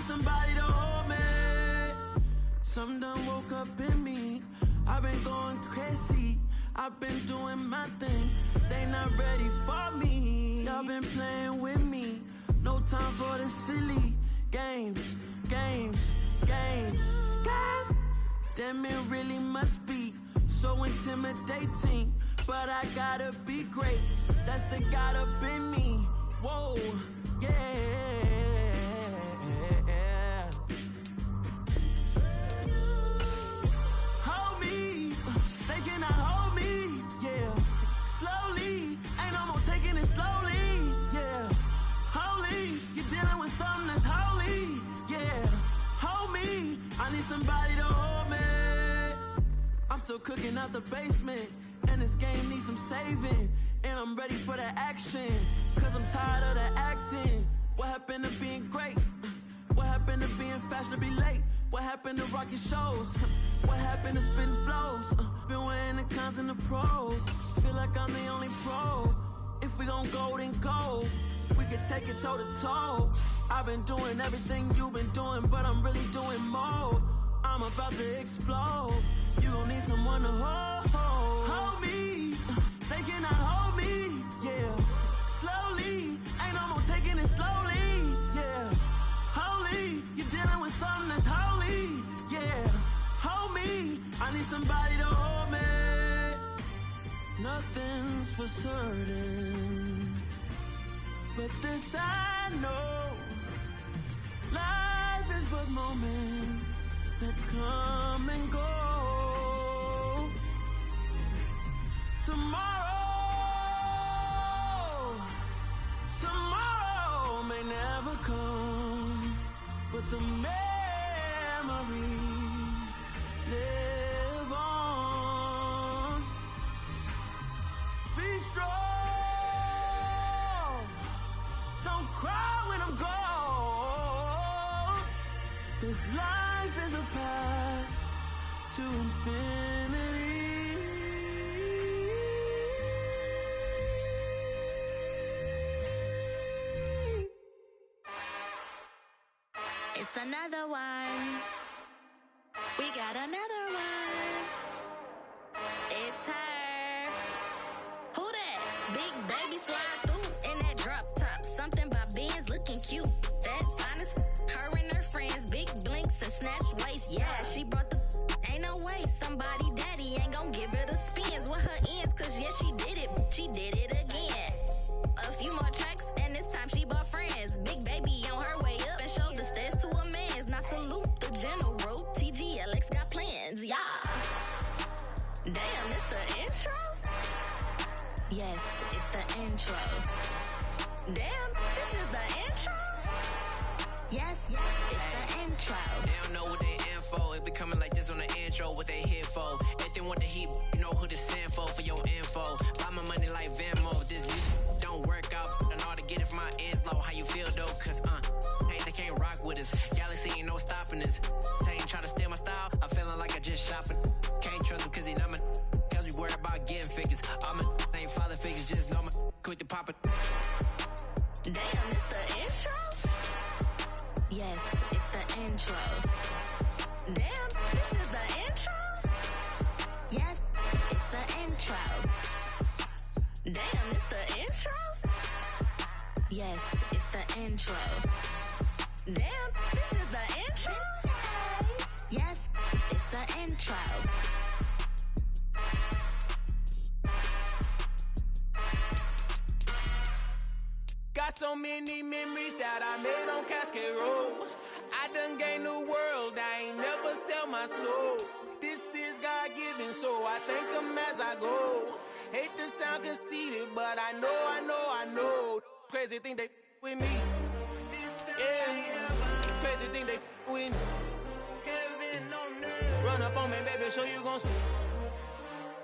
Somebody to hold me. Something done woke up in me. I've been going crazy. I've been doing my thing. They not ready for me. Y'all been playing with me. No time for the silly games, games, games, games. Damn, it really must be so intimidating. But I gotta be great. That's the God up in me. Whoa, yeah. Somebody to hold me. I'm still cooking out the basement, and this game needs some saving. And I'm ready for the action, cause I'm tired of the acting. What happened to being great? What happened to being fashionably late? What happened to rocking shows? What happened to spitting flows? Been wearing the cons and the pros. Feel like I'm the only pro. If we gon' go, then go. We could take it toe to toe. I've been doing everything you've been doing, but I'm really doing more. I'm about to explode. You gon' need someone to hold me. They cannot hold me, yeah. Slowly, ain't no more taking it slowly, yeah. Holy, you're dealing with something that's holy, yeah. Hold me, I need somebody to hold me. Nothing's for certain, but this I know. Life is but moments that come and go. Tomorrow may never come, but the memories live on. cry when I'm gone. This life is a path to infinity. It's another one. We got another one. It's her. Who that? Big baby slide through in that drop top. Something about Benz looking cute. That's honest. Her and her friends, big blinks and snatch waist. Yeah, she brought the. Ain't no way somebody daddy ain't gon' give her the spins with her ends. Cause yeah, she did it. She did it again. A few more tracks and this time she bought friends. Big baby on her way up and showed the stairs to a man's. Now salute the general. TGLX got plans. Yeah. Damn, it's the intro? Yes, it's the intro. Damn, this is the intro? Yes, it's the intro. They don't know what they in for. If we coming like this on the intro, what they here for? If they want the heat, you know who to send for your info. Buy my money like Venmo. This music don't work out. I know how to get it from my ends low. How you feel though? Cause hey, they can't rock with us. Galaxy ain't no stopping us. They ain't try to steal my style. I'm feeling like I just shopping. Can't trust him cause he not my. Cause we worried about getting figures. All my ain't father figures. Just know my quick to pop it. Damn, it's the intro? Yes, it's the intro. Damn, this is the intro? Yes, it's the intro. Damn, it's the intro? Yes, it's the intro. Damn, this is the intro? Yes, it's the intro. Got so many memories that I made on Cascade Road. I done gained the world, I ain't never sell my soul. This is God-given, so I thank him as I go. Hate to sound conceited, but I know. Crazy thing they with me. Yeah, crazy thing they with me. Run up on me, baby, so you gon' see.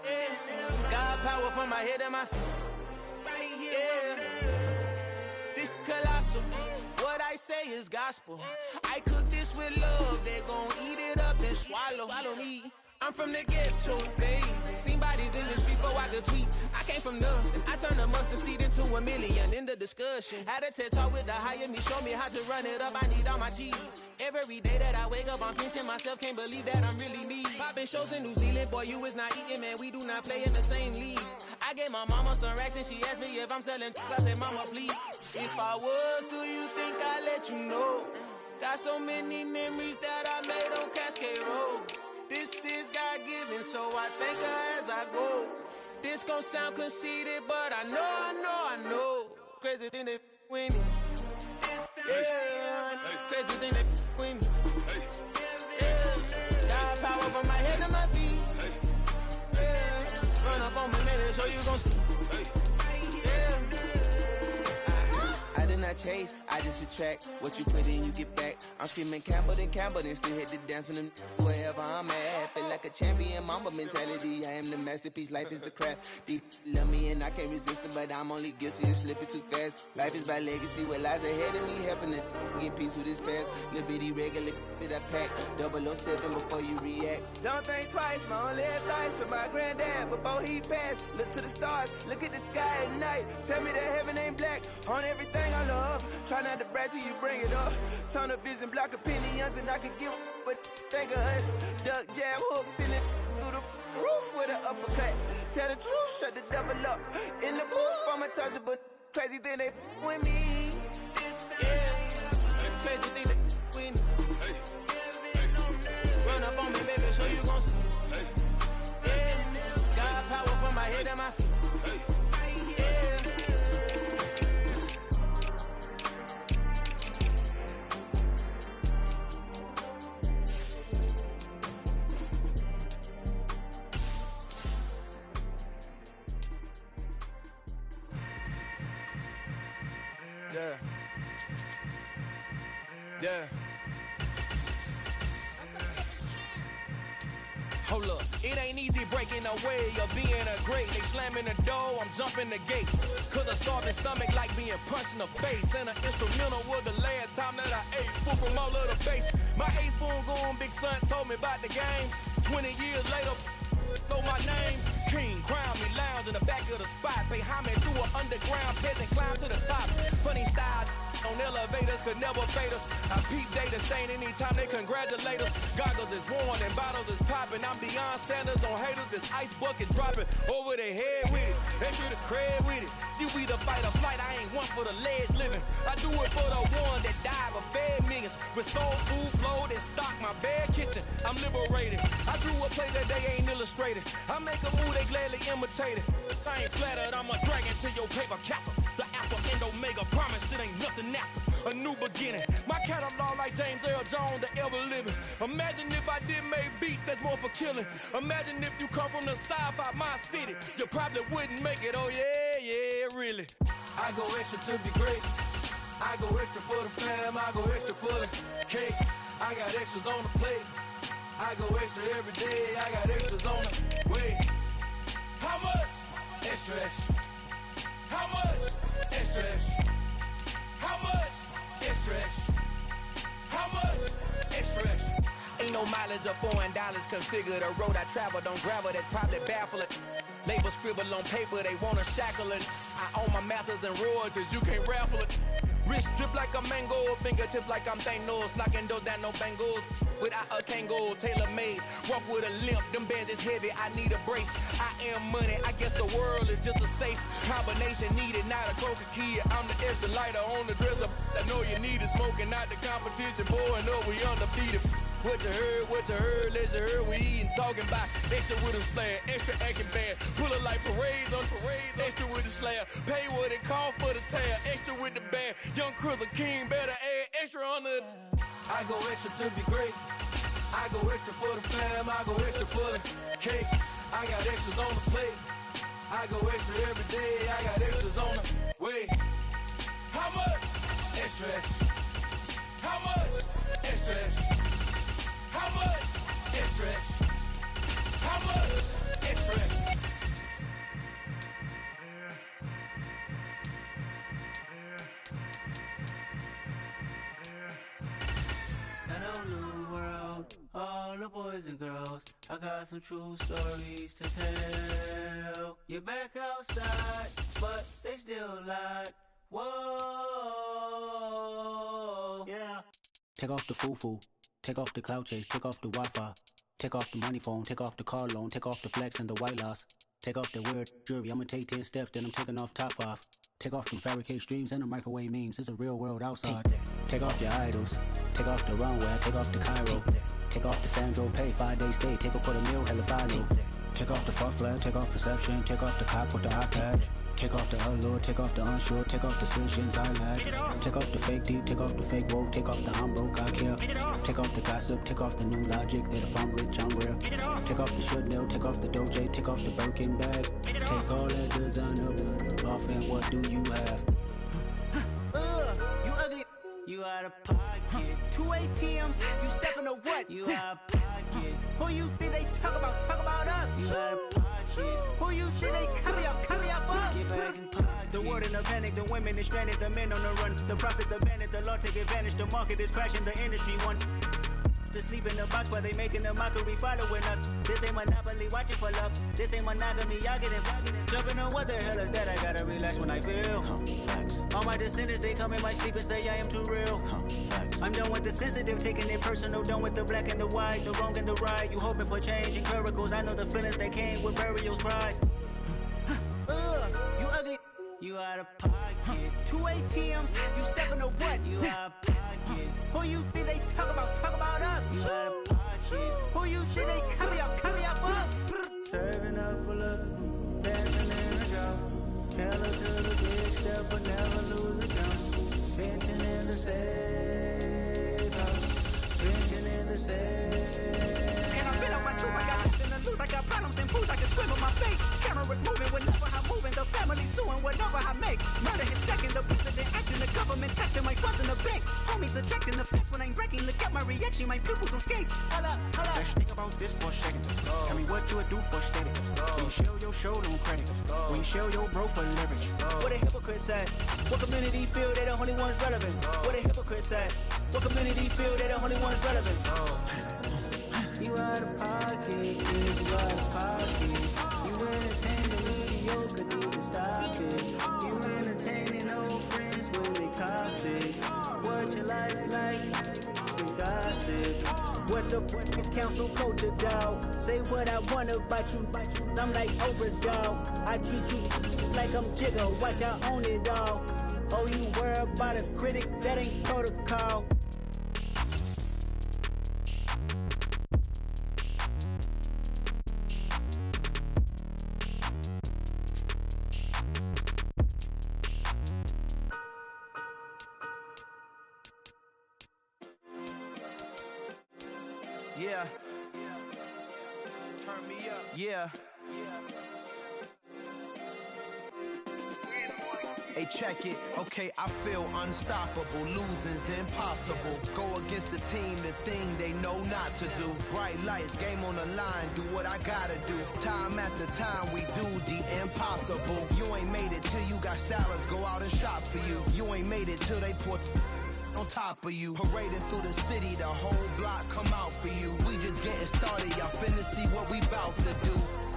Yeah, got power from my head and my feet. Yeah. Colossal. What I say is gospel. I cook this with love. They gon' eat it up and swallow. Follow me. I'm from the ghetto, babe. Seen bodies in the street before I could tweet. I came from nothing. I turned a mustard seed into a million. In the discussion, had a TED talk with the higher me. Show me how to run it up. I need all my cheese. Every day that I wake up, I'm pinching myself. Can't believe that I'm really me. Popping shows in New Zealand, boy, you is not eating, man. We do not play in the same league. I gave my mama some racks and she asked me if I'm selling. I said, mama, please. If I was, do you think I'd let you know? Got so many memories that I made on Cascade Road. This is God-given, so I thank her as I go. This gon' sound conceited, but I know. Crazy thing they with me. Yeah, crazy thing they with me. Yeah, got power from my head to my feet. Yeah, run up on me, baby, so you gon' see. Yeah. I did not chase, I just attract. What you put in, you get back. I'm screaming Campbell, then still hit the dance and them wherever I'm at. Feel like a champion, mamba mentality. I am the masterpiece, life is the crap. Deep love me and I can't resist it, but I'm only guilty of slipping too fast. Life is by legacy, what lies ahead of me, helping to get peace with his past. Little bitty regular that I pack, 007 before you react. Don't think twice, my only advice for my granddad before he passed. Look to the stars, look at the sky at night. Tell me that heaven ain't black on everything I love. Try not to brag till you bring it up. Tunnel vision, block opinions, and I could give but think of us. Duck, jab, hook, send it through the roof with an uppercut. Tell the truth, shut the devil up. In the booth, I'm untouchable. Crazy thing they with me. Yeah, crazy thing they with me. Run up on me, baby, so you gon' see. Yeah, got power from my head and my feet. Yeah. Yeah. Hold up, it ain't easy breaking away of being a great. They slamming the door, I'm jumping the gate. Cause a starving stomach like being punched in the face. And an instrumental was the last time that I ate food from all of the bass. My A-spoon goon, big son told me about the game. 20 years later, know my name. King, crown me, lounge in the back of the spot. Pay homage to an underground peasant, climb to the top. Funny style on elevators could never fade us. I peep data stain anytime they congratulate us. Goggles is worn and bottles is popping. I'm beyond Sanders on haters. This ice bucket dropping over their head with it. They should have cred with it. You either fight or flight. I ain't one for the ledge living. I do it for the one that died but fed millions. With soul food flowed and stock my bare kitchen. I'm liberated. I drew a play that they ain't illustrated. I make a move they gladly imitate it. I ain't flattered. I'm a dragon to your paper castle. The Alpha and Omega promise it ain't nothing after. A new beginning. My catalog like James Earl Jones, the ever living. Imagine if I did make beats that's more for killing. Imagine if you come from the south out my city. You probably wouldn't make it. Oh yeah, yeah, really. I go extra to be great. I go extra for the fam. I go extra for the cake. I got extras on the plate. I go extra every day. I got extras on the way. How much? Extra, extra. How much? Extra, extra. How much? Extra, extra. How much? Extra, extra. Ain't no mileage of $4 configure the road I travel. Don't gravel, that probably baffle it. Label scribble on paper, they wanna shackle it. I own my masters and royalties, you can't raffle it. Wrist drip like a mango, fingertips like I'm Thanos. Knocking those down, no bangles. Without a Kango, tailor made. Walk with a limp, them bands is heavy, I need a brace. I am money, I guess the world is just a safe combination needed, not a coca key. I'm the extra lighter on the dresser. I know you need it, smoking out the competition, pouring up, we undefeated. What you heard, let's heard, we eatin', talking about extra with a splash, extra acting bad. Pull it like parades on parades, extra with the slab. Pay what it cost for the tab, extra with the bag. Young Crizzle King, better add extra on the. I go extra to be great. I go extra for the fam. I go extra for the cake. I got extras on the plate. I go extra every day. I got extras on the way. How much? Extra, extra. How much? Extra, extra. How much? Extra, extra. How much? Extra, extra. Hello, new world, all the boys and girls. I got some true stories to tell. You're back outside, but they still lied. Whoa, yeah. Take off the foo-foo. Take off the cloud chase, take off the Wi-Fi. Take off the money phone, take off the car loan, take off the flex and the white loss. Take off the weird jewelry, I'ma take 10 steps, then I'm taking off top 5. Take off them fabricate streams and the microwave memes, it's a real world outside. Take off your idols, take off the runway, take off the Cairo. Take off the Sandro pay, 5 days stay, take off for the meal, hella final. Take off the fuck flag, take off perception, take off the cop with the iPad. Take off the allure, take off the unsure, take off decisions I lack. Take off the fake deep, take off the fake woke, take off the I'm broke, I care. Take off the gossip, take off the new logic, that if I'm rich, I'm real. Take off the should know, take off the doje, take off the Birkin bag. Take all that designer off and what do you have? You ugly. You out of pocket. 2 ATMs, you stepping to what? You out of pocket. Who you think they talk about? Talk about us. You out of pocket. Who you think they carry up us? Get back in pocket. The world in a panic, the women is stranded, the men on the run. The profits abandoned, the law take advantage. The market is crashing, the industry wants to sleep in the box while they making a mockery following us. This ain't monopoly, watching for love. This ain't monogamy, y'all getting jumping on what the hell is that? I gotta relax when I feel. All my descendants, they come in my sleep and say I am too real. I'm done with the sensitive, taking it personal. Done with the black and the white, the wrong and the right. You hoping for change and miracles. I know the feelings that came with burial cries. You ugly. You out of pocket. 2 ATMs, you stepping to what? You out of pocket. Who you think they talk about? Talk about us. You out of pocket. Who you think they carry up us? Serving up a look, dancing in a drop. Hella to the big step, but never lose a jump. Venting in the safe house. Venting in the safe. And I've been on my truth, I got nothing to lose. I got problems and fools, I can swim on my face. Cameras moving whenever I'm moving. The family suing whatever I make. Murder is stacking, the president acting, the government taxing my funds in the bank. Homies ejecting the fence when I'm breaking. talking, look at my reaction, my pupils on skates. Hold up. Let's think about this for a second. Tell me what you would do for steady. When you show your show, no credit. When you show your bro for leverage. What a hypocrite said. What community feel they the only ones relevant? What a hypocrite said. What community feel they the only ones relevant? You out of pocket, you out of pocket. You entertaining mediocre, need to stop it. You entertaining old friends when they toxic. What your life like? We gossip. What the is council culture, dog? Say what I want about you. I'm like overdog. I treat you like I'm Jigga. Watch I own it all. Oh, you worry about a critic? That ain't protocol. Yeah. Turn me up. Yeah. Hey, check it. Okay, I feel unstoppable. Losing's impossible. Go against the team, the thing they know not to do. Bright lights, game on the line. Do what I gotta do. Time after time, we do the impossible. You ain't made it till you got salads. Go out and shop for you. You ain't made it till they put on top of you. Parading through the city, the whole block come out for you. We just getting started, y'all finna see what we bout to do.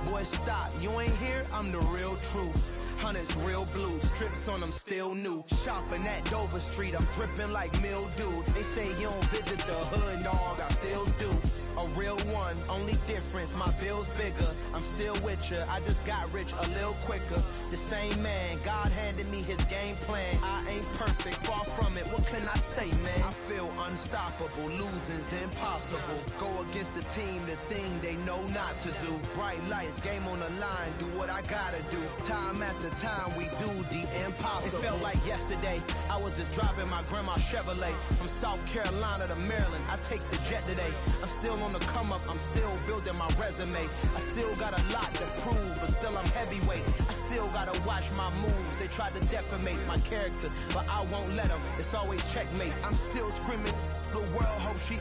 Boy, stop, you ain't here, I'm the real truth. Hunters, real blue, strips on them still new. Shopping at Dover Street, I'm dripping like mildew. They say you don't visit the hood, dog, I still do. A real one, only difference, my bill's bigger. I'm still with ya, I just got rich a little quicker. The same man, God handed me his game plan. I ain't perfect, far from it, what can I say, man? I feel unstoppable, losing's impossible. Go against the team, the thing they know not to do. Bright lights, game on the line, do what I gotta do. Time after time, we do the impossible. It felt like yesterday, I was just driving my grandma's Chevrolet. From South Carolina to Maryland, I take the jet today. I'm still on the come up, I'm still building my resume. I still got a lot to prove, but still I'm heavyweight. I still gotta watch my moves. They try to defamate my character, but I won't let them. It's always checkmate. I'm still screaming, the world hope she.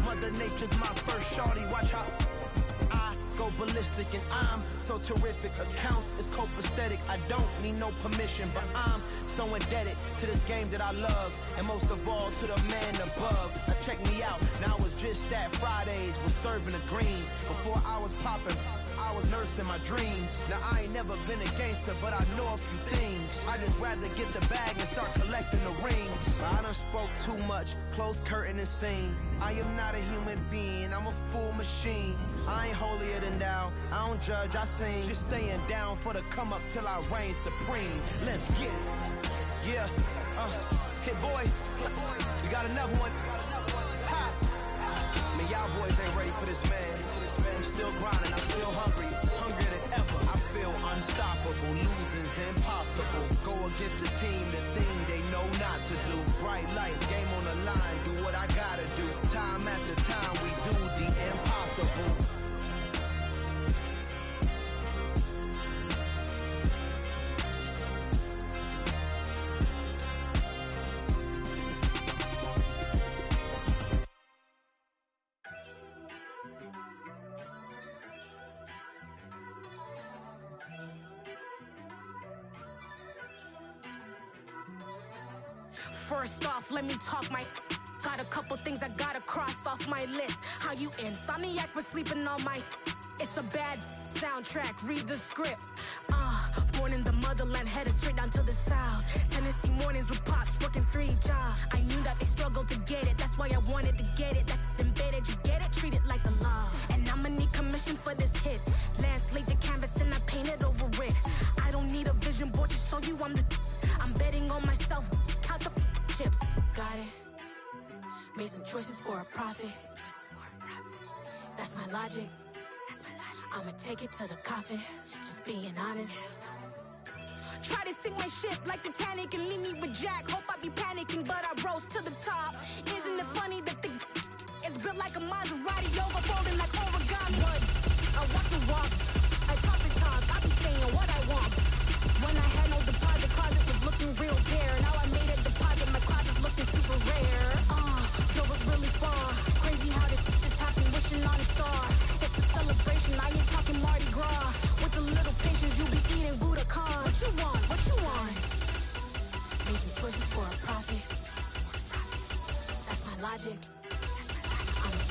Mother Nature's my first shorty, watch how I go ballistic and I'm so terrific. Accounts is copacetic. I don't need no permission, but I'm so indebted to this game that I love, and most of all to the man above. Now check me out, now it's just that Fridays was serving the greens. Before I was popping, I was nursing my dreams. Now I ain't never been a gangster, but I know a few things. I just rather get the bag and start collecting the rings. I done spoke too much, close curtain and scene. I am not a human being, I'm a full machine. I ain't holier than thou, I don't judge, I sing. Just staying down for the come up till I reign supreme. Let's get it. Yeah, hit boy, we got another one. Ha! Man, y'all boys ain't ready for this, man. I'm still grinding, I'm still hungry, hungrier than ever. I feel unstoppable, losing's impossible. Go against the team, the thing they know not to do. Bright lights, game on the line, do what I gotta do. Time after time, we do the impossible. First off, let me talk my. Got a couple things I gotta cross off my list. How you insomniac for sleeping on my. It's a bad soundtrack, read the script. Born in the motherland, headed straight down to the south. Tennessee mornings with pops, working 3 jobs. I knew that they struggled to get it, that's why I wanted to get it. That embedded, you get it? Treat it like the law. And I'ma need commission for this hit. Lance laid the canvas and I painted over it. I don't need a vision board to show you I'm the. I'm betting on myself, count the chips. Got it. Made some choices for a profit. That's my logic. I'ma take it to the coffin. Just being honest. Try to sink my ship like Titanic and leave me with Jack. Hope I be panicking, but I rose to the top. Isn't it funny that the is built like a Maserati, overfolding like origami? But I walk the walk, I talk the talk. I be saying what I want. When I had no deposit, closet was looking real bare. Now I made a deposit, my closet's looking super rare. Drove with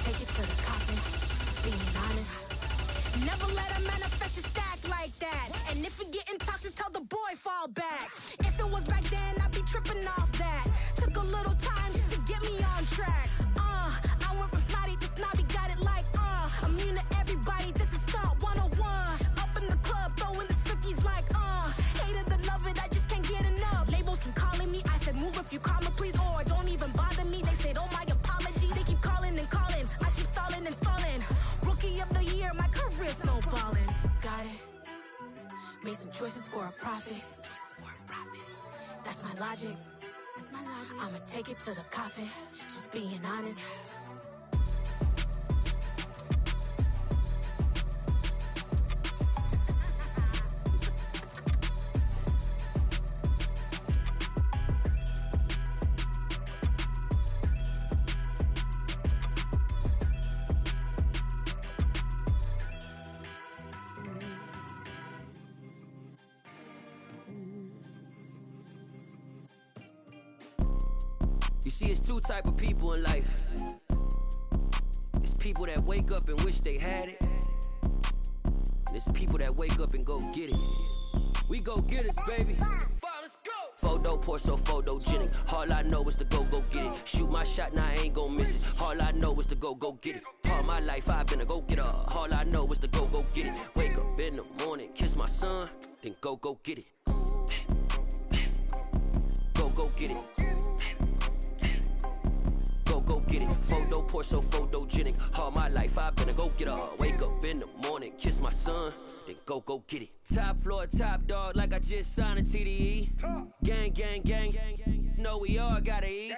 take it to the coffin, just being honest. Never let a manufacture stack like that. And if it getting toxic, tell the boy fall back. If it was back then, I'd be tripping off that. Took a little time just to get me on track. I went from snotty to snobby, got it like immune to everybody, this is stunt 101. Up in the club, throwing this 50s like hate it, love it, I just can't get enough. Labels keep calling me, I said move if you call me please, or don't even bother me. They said oh my apologies, they keep calling and calling, I keep stalling and stalling. Rookie of the year, my career snowballing. Got it, made some choices for a profit. That's my logic. I'ma take it to the coffin, just being honest. You see, it's two type of people in life. It's people that wake up and wish they had it, and it's people that wake up and go get it. We go get it, baby. Photo poor, so photogenic. All I know is to go get it. Shoot my shot, now I ain't gon' miss it. All I know is to go get it. All my life I've been a go-getter. All I know is to go get it. Wake up in the morning, kiss my son, then go get it. Go get it. Go get it. Photo poor, so photogenic. All my life I've been a go-getter. Wake up in the morning, kiss my son, then go get it. Top floor, top dog, like I just signed a TDE. Gang, gang, gang, gang, gang. Know we all gotta eat.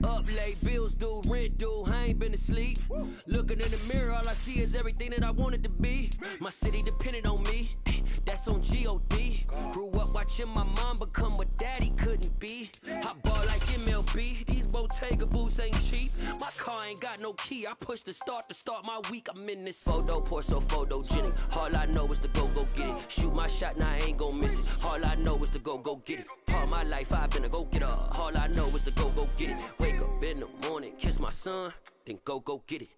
Up late, bills due, rent due, I ain't been asleep. Looking in the mirror, all I see is everything that I wanted to be. My city depended on me, that's on G.O.D. Grew up watching my mom become what daddy couldn't be. I ball like MLB, these Bottega boots ain't cheap. My car ain't got no key, I push the start to start my week. I'm in this photo poor, so photogenic. All I know is to go get it. Shoot my shot, now I ain't gon' miss it. All I know is to go get it. All my life I've been a go-getter. All I know is to go get it. Wake up in the morning, kiss my son, then go get it.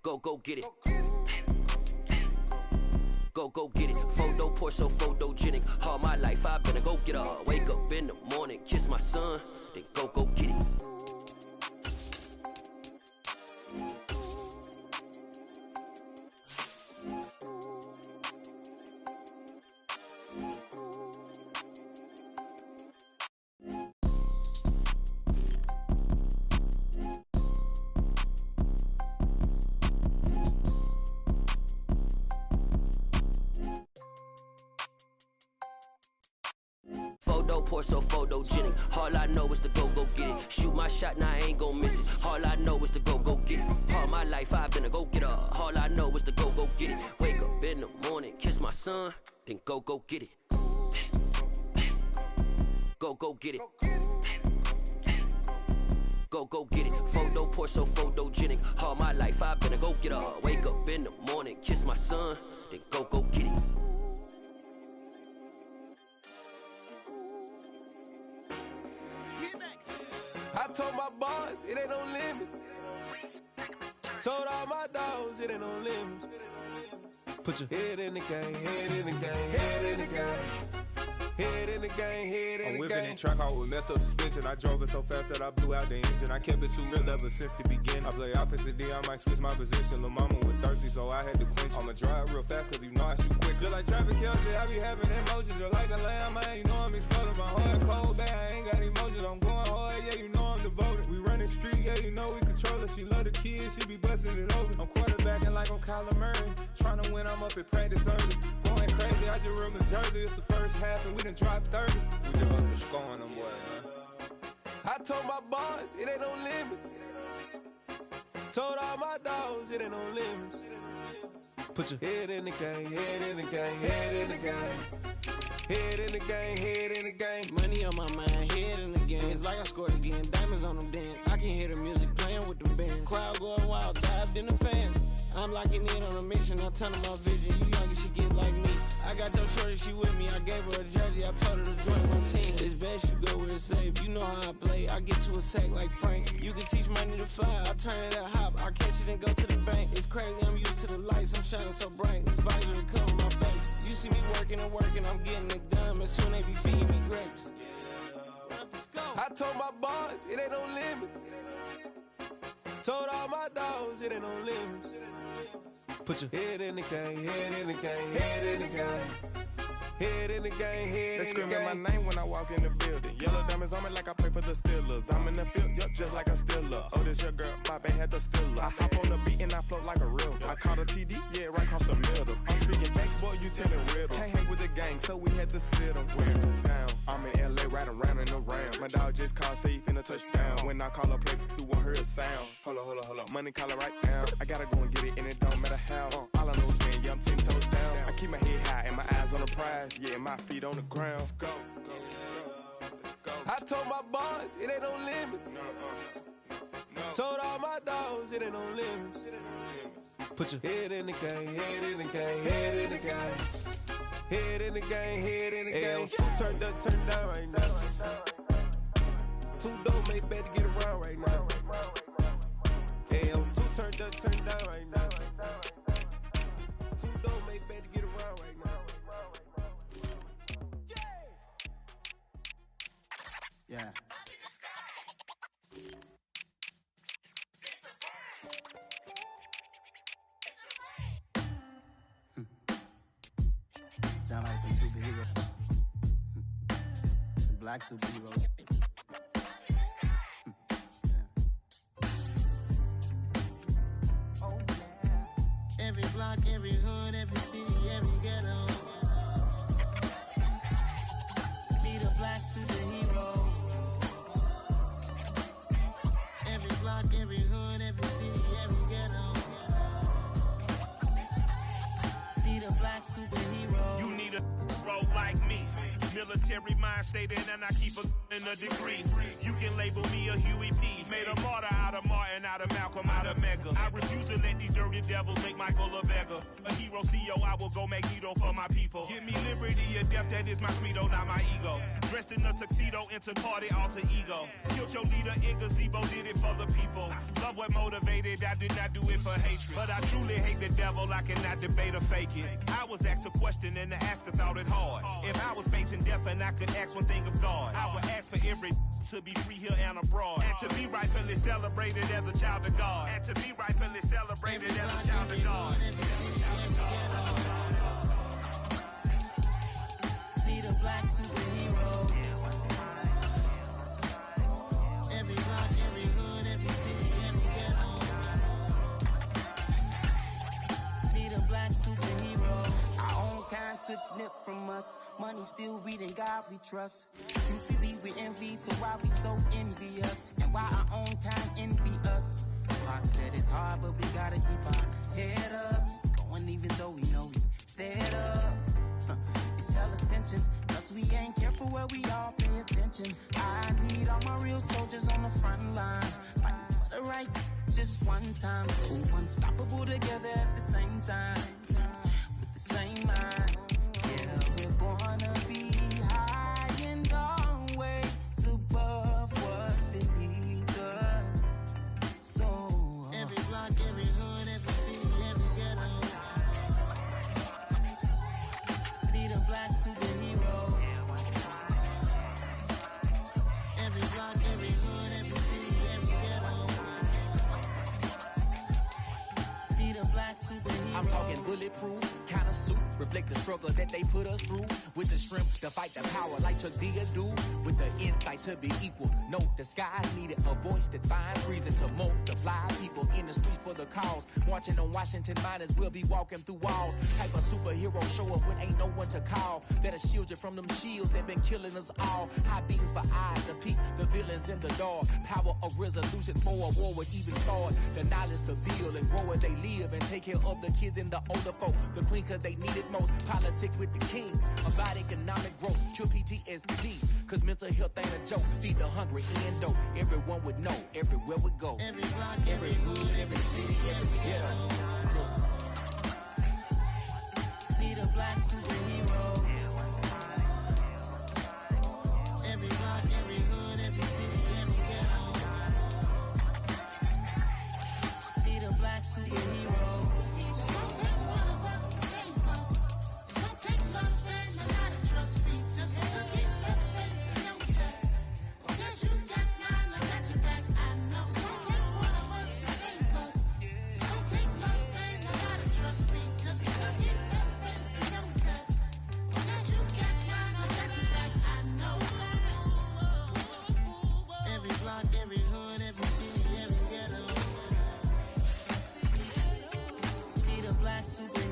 Go get it. Go get it. Photo poor, so photogenic. All my life I've been a go-getter. Wake up in the morning, kiss my son, then go get it. Photo poor, so photogenic. All I know is to go get it. Shoot my shot, now I ain't gon' miss it. All I know is to go get it. All my life I've been a go-getter. All I know is to go get it. Wake up in the morning, kiss my son, then go get it. Go get it. Go get it. Photo poor, so photogenic. All my life I've been a go-getter. Wake up in the morning, kiss my son, then go get it. I told my boys it ain't no limits. Told all my dogs it ain't no limits. Put your head in the game, head in the game, head in the game. Head in the game, head in the game. I'm whipping in track hall with messed up suspension. I drove it so fast that I blew out the engine. I kept it too real ever since the beginning. I play offensive D, I might switch my position. Lil' mama was thirsty, so I had to quench. I'ma drive real fast, cause you know I shoot quick. Just like traffic Kelsey, I be having emotions. Just like a lamb, man, you know I'm exploding. My heart cold, bad, I ain't got emotions. I'm going hard, yeah, you know I'm devoted. We running streets, yeah, you know we control it. She love the kids, she be busting it over. I'm quarterbacking like I'm Kyler Murray. Trying to win, I'm up at practice early. Going crazy, I just run the jersey. It's the first half, and we done dropped 30. We just up to scoring them, boy, man. I told my boys it ain't no limits. Told all my dogs it ain't no limits. Put your head in the game, head in the game, head in the game. Head in the game, head in the game. Money on my mind, head in the game. It's like I scored again, diamonds on them dance. I can hear the music playing with them bands. Crowd going wild, dived in the fans. I'm I'm locking in on a mission. I turn my vision. You young and she get like me. I got your shorty, she with me. I gave her a jersey. I told her to join my team. It's best you go where it's safe. You know how I play. I get to a sack like Frank. You can teach money to fly. I turn it at hop. I catch it and go to the bank. It's crazy. I'm used to the lights. I'm shining so bright. This visor to cover my face. You see me working and working. I'm getting it done. But soon they be feeding me grapes. I told my boys it ain't no limits. Told all my dogs it ain't no limits. Put your head in the game, head in the game, head in the game. Head in the game, head in the game. They screaming my name when I walk in the building. Yellow diamonds on me like I play for the Steelers. I'm in the field, yup, just like a Steeler. Oh, this your girl, my band had the Steeler. I hop on the beat and I float like a river. I caught a TD, yeah, right across the middle. I'm speaking banks, boy, you telling riddles. Can't hang with the gang, so we had to sit them down. I'm in LA, riding around in the round. My dog just called, say he finna touchdown. When I call a play, you won't hear a sound. Hold up, money call it right now. I gotta go and get it, and it don't matter how. All I know is win, yeah, I'm 10 toes down. I keep my head high and my eyes on the prize. Yeah, my feet on the ground. Let's go. I told my boys it ain't no limits. Told all my dogs it ain't no limits. Put your head in the game, head in the game, head in the game. Head in the game, head in the game. Turned up, turned down right now. Two dope make better get around right now. Two turned up, turned down right now. Two dope make better get around right now. Yeah. Sound like some superheroes. Some black superheroes. Oh, yeah. Every block, every hood, every city, every ghetto. Need a black superhero. Every block, every hood, every city, every ghetto. Need a black superhero. You need a bro like me. Military mind stated, and I keep in a degree. You can label me a Huey P. Made a martyr out of Martin, out of Malcolm, out of Mega. I refuse to let these dirty devils make Michael a beggar. A hero CEO, I will go Magneto for my people. Give me liberty or death, that is my credo, not my ego. Dressed in a tuxedo, into party, alter ego. Killed your leader in gazebo, did it for the people. Love what motivated, I did not do it for hatred. But I truly hate the devil, I cannot debate or fake it. I was asked a question and the asker thought it hard. If I was facing death and I could ask one thing of God, I would ask for every to be free here and abroad. And to be rightfully celebrated as a child of God. And to be rightfully celebrated as a child of God. Need a black superhero. Every block, every hood, every city, every ghetto. Need a black superhero. Our own kind took nip from us. Money still reading God we trust. Truthfully we envy, so why we so envious? And why our own kind envy us? Pac said it's hard, but we gotta keep our head up. Going even though we know we fed up. It's hell attention, cause we ain't careful where we all pay attention. I need all my real soldiers on the front line, fighting for the right just one time. So unstoppable together at the same time, with the same mind. Yeah, we're gonna be high and always above what's beneath us. So every block, every hood, every city, every ghetto. Need a black superhero. Every block, every hood, every city, every ghetto. Need a black superhero. I'm talking bulletproof, kind of suit, reflect the struggle that they put us through. With the strength to fight the power like Chuck D do. With the insight to be equal. Note the sky needed a voice that finds reason to multiply. People in the streets for the cause. Marching on Washington, might as well be walking through walls. Type of superhero show up when ain't no one to call. That'll shield you from them shields that been killing us all. High beams for eyes to peek the villains in the dark. Power of resolution for a war would even start. The knowledge to build and grow where they live and take care of the kids and the older folk. The queen cause they need it most. Politics with the kings. About economic growth. Cure PTSD. Cause mental health ain't a joke. Feed the hungry and dope. Everyone would know. Everywhere we go. Every block, every hood, every city, every ghetto. superhero. It's gonna take one of us to save us. It's gonna take love and a lot of trust. We just gotta get that faith and know that. Because you got mine, I got your back, I know. It's gonna take one of us to save us. It's gonna take love and a lot of trust. We just gotta get that faith and know that. Because you got mine, I got your back, I know. Every block, every hood, every city, every ghetto. Need a black super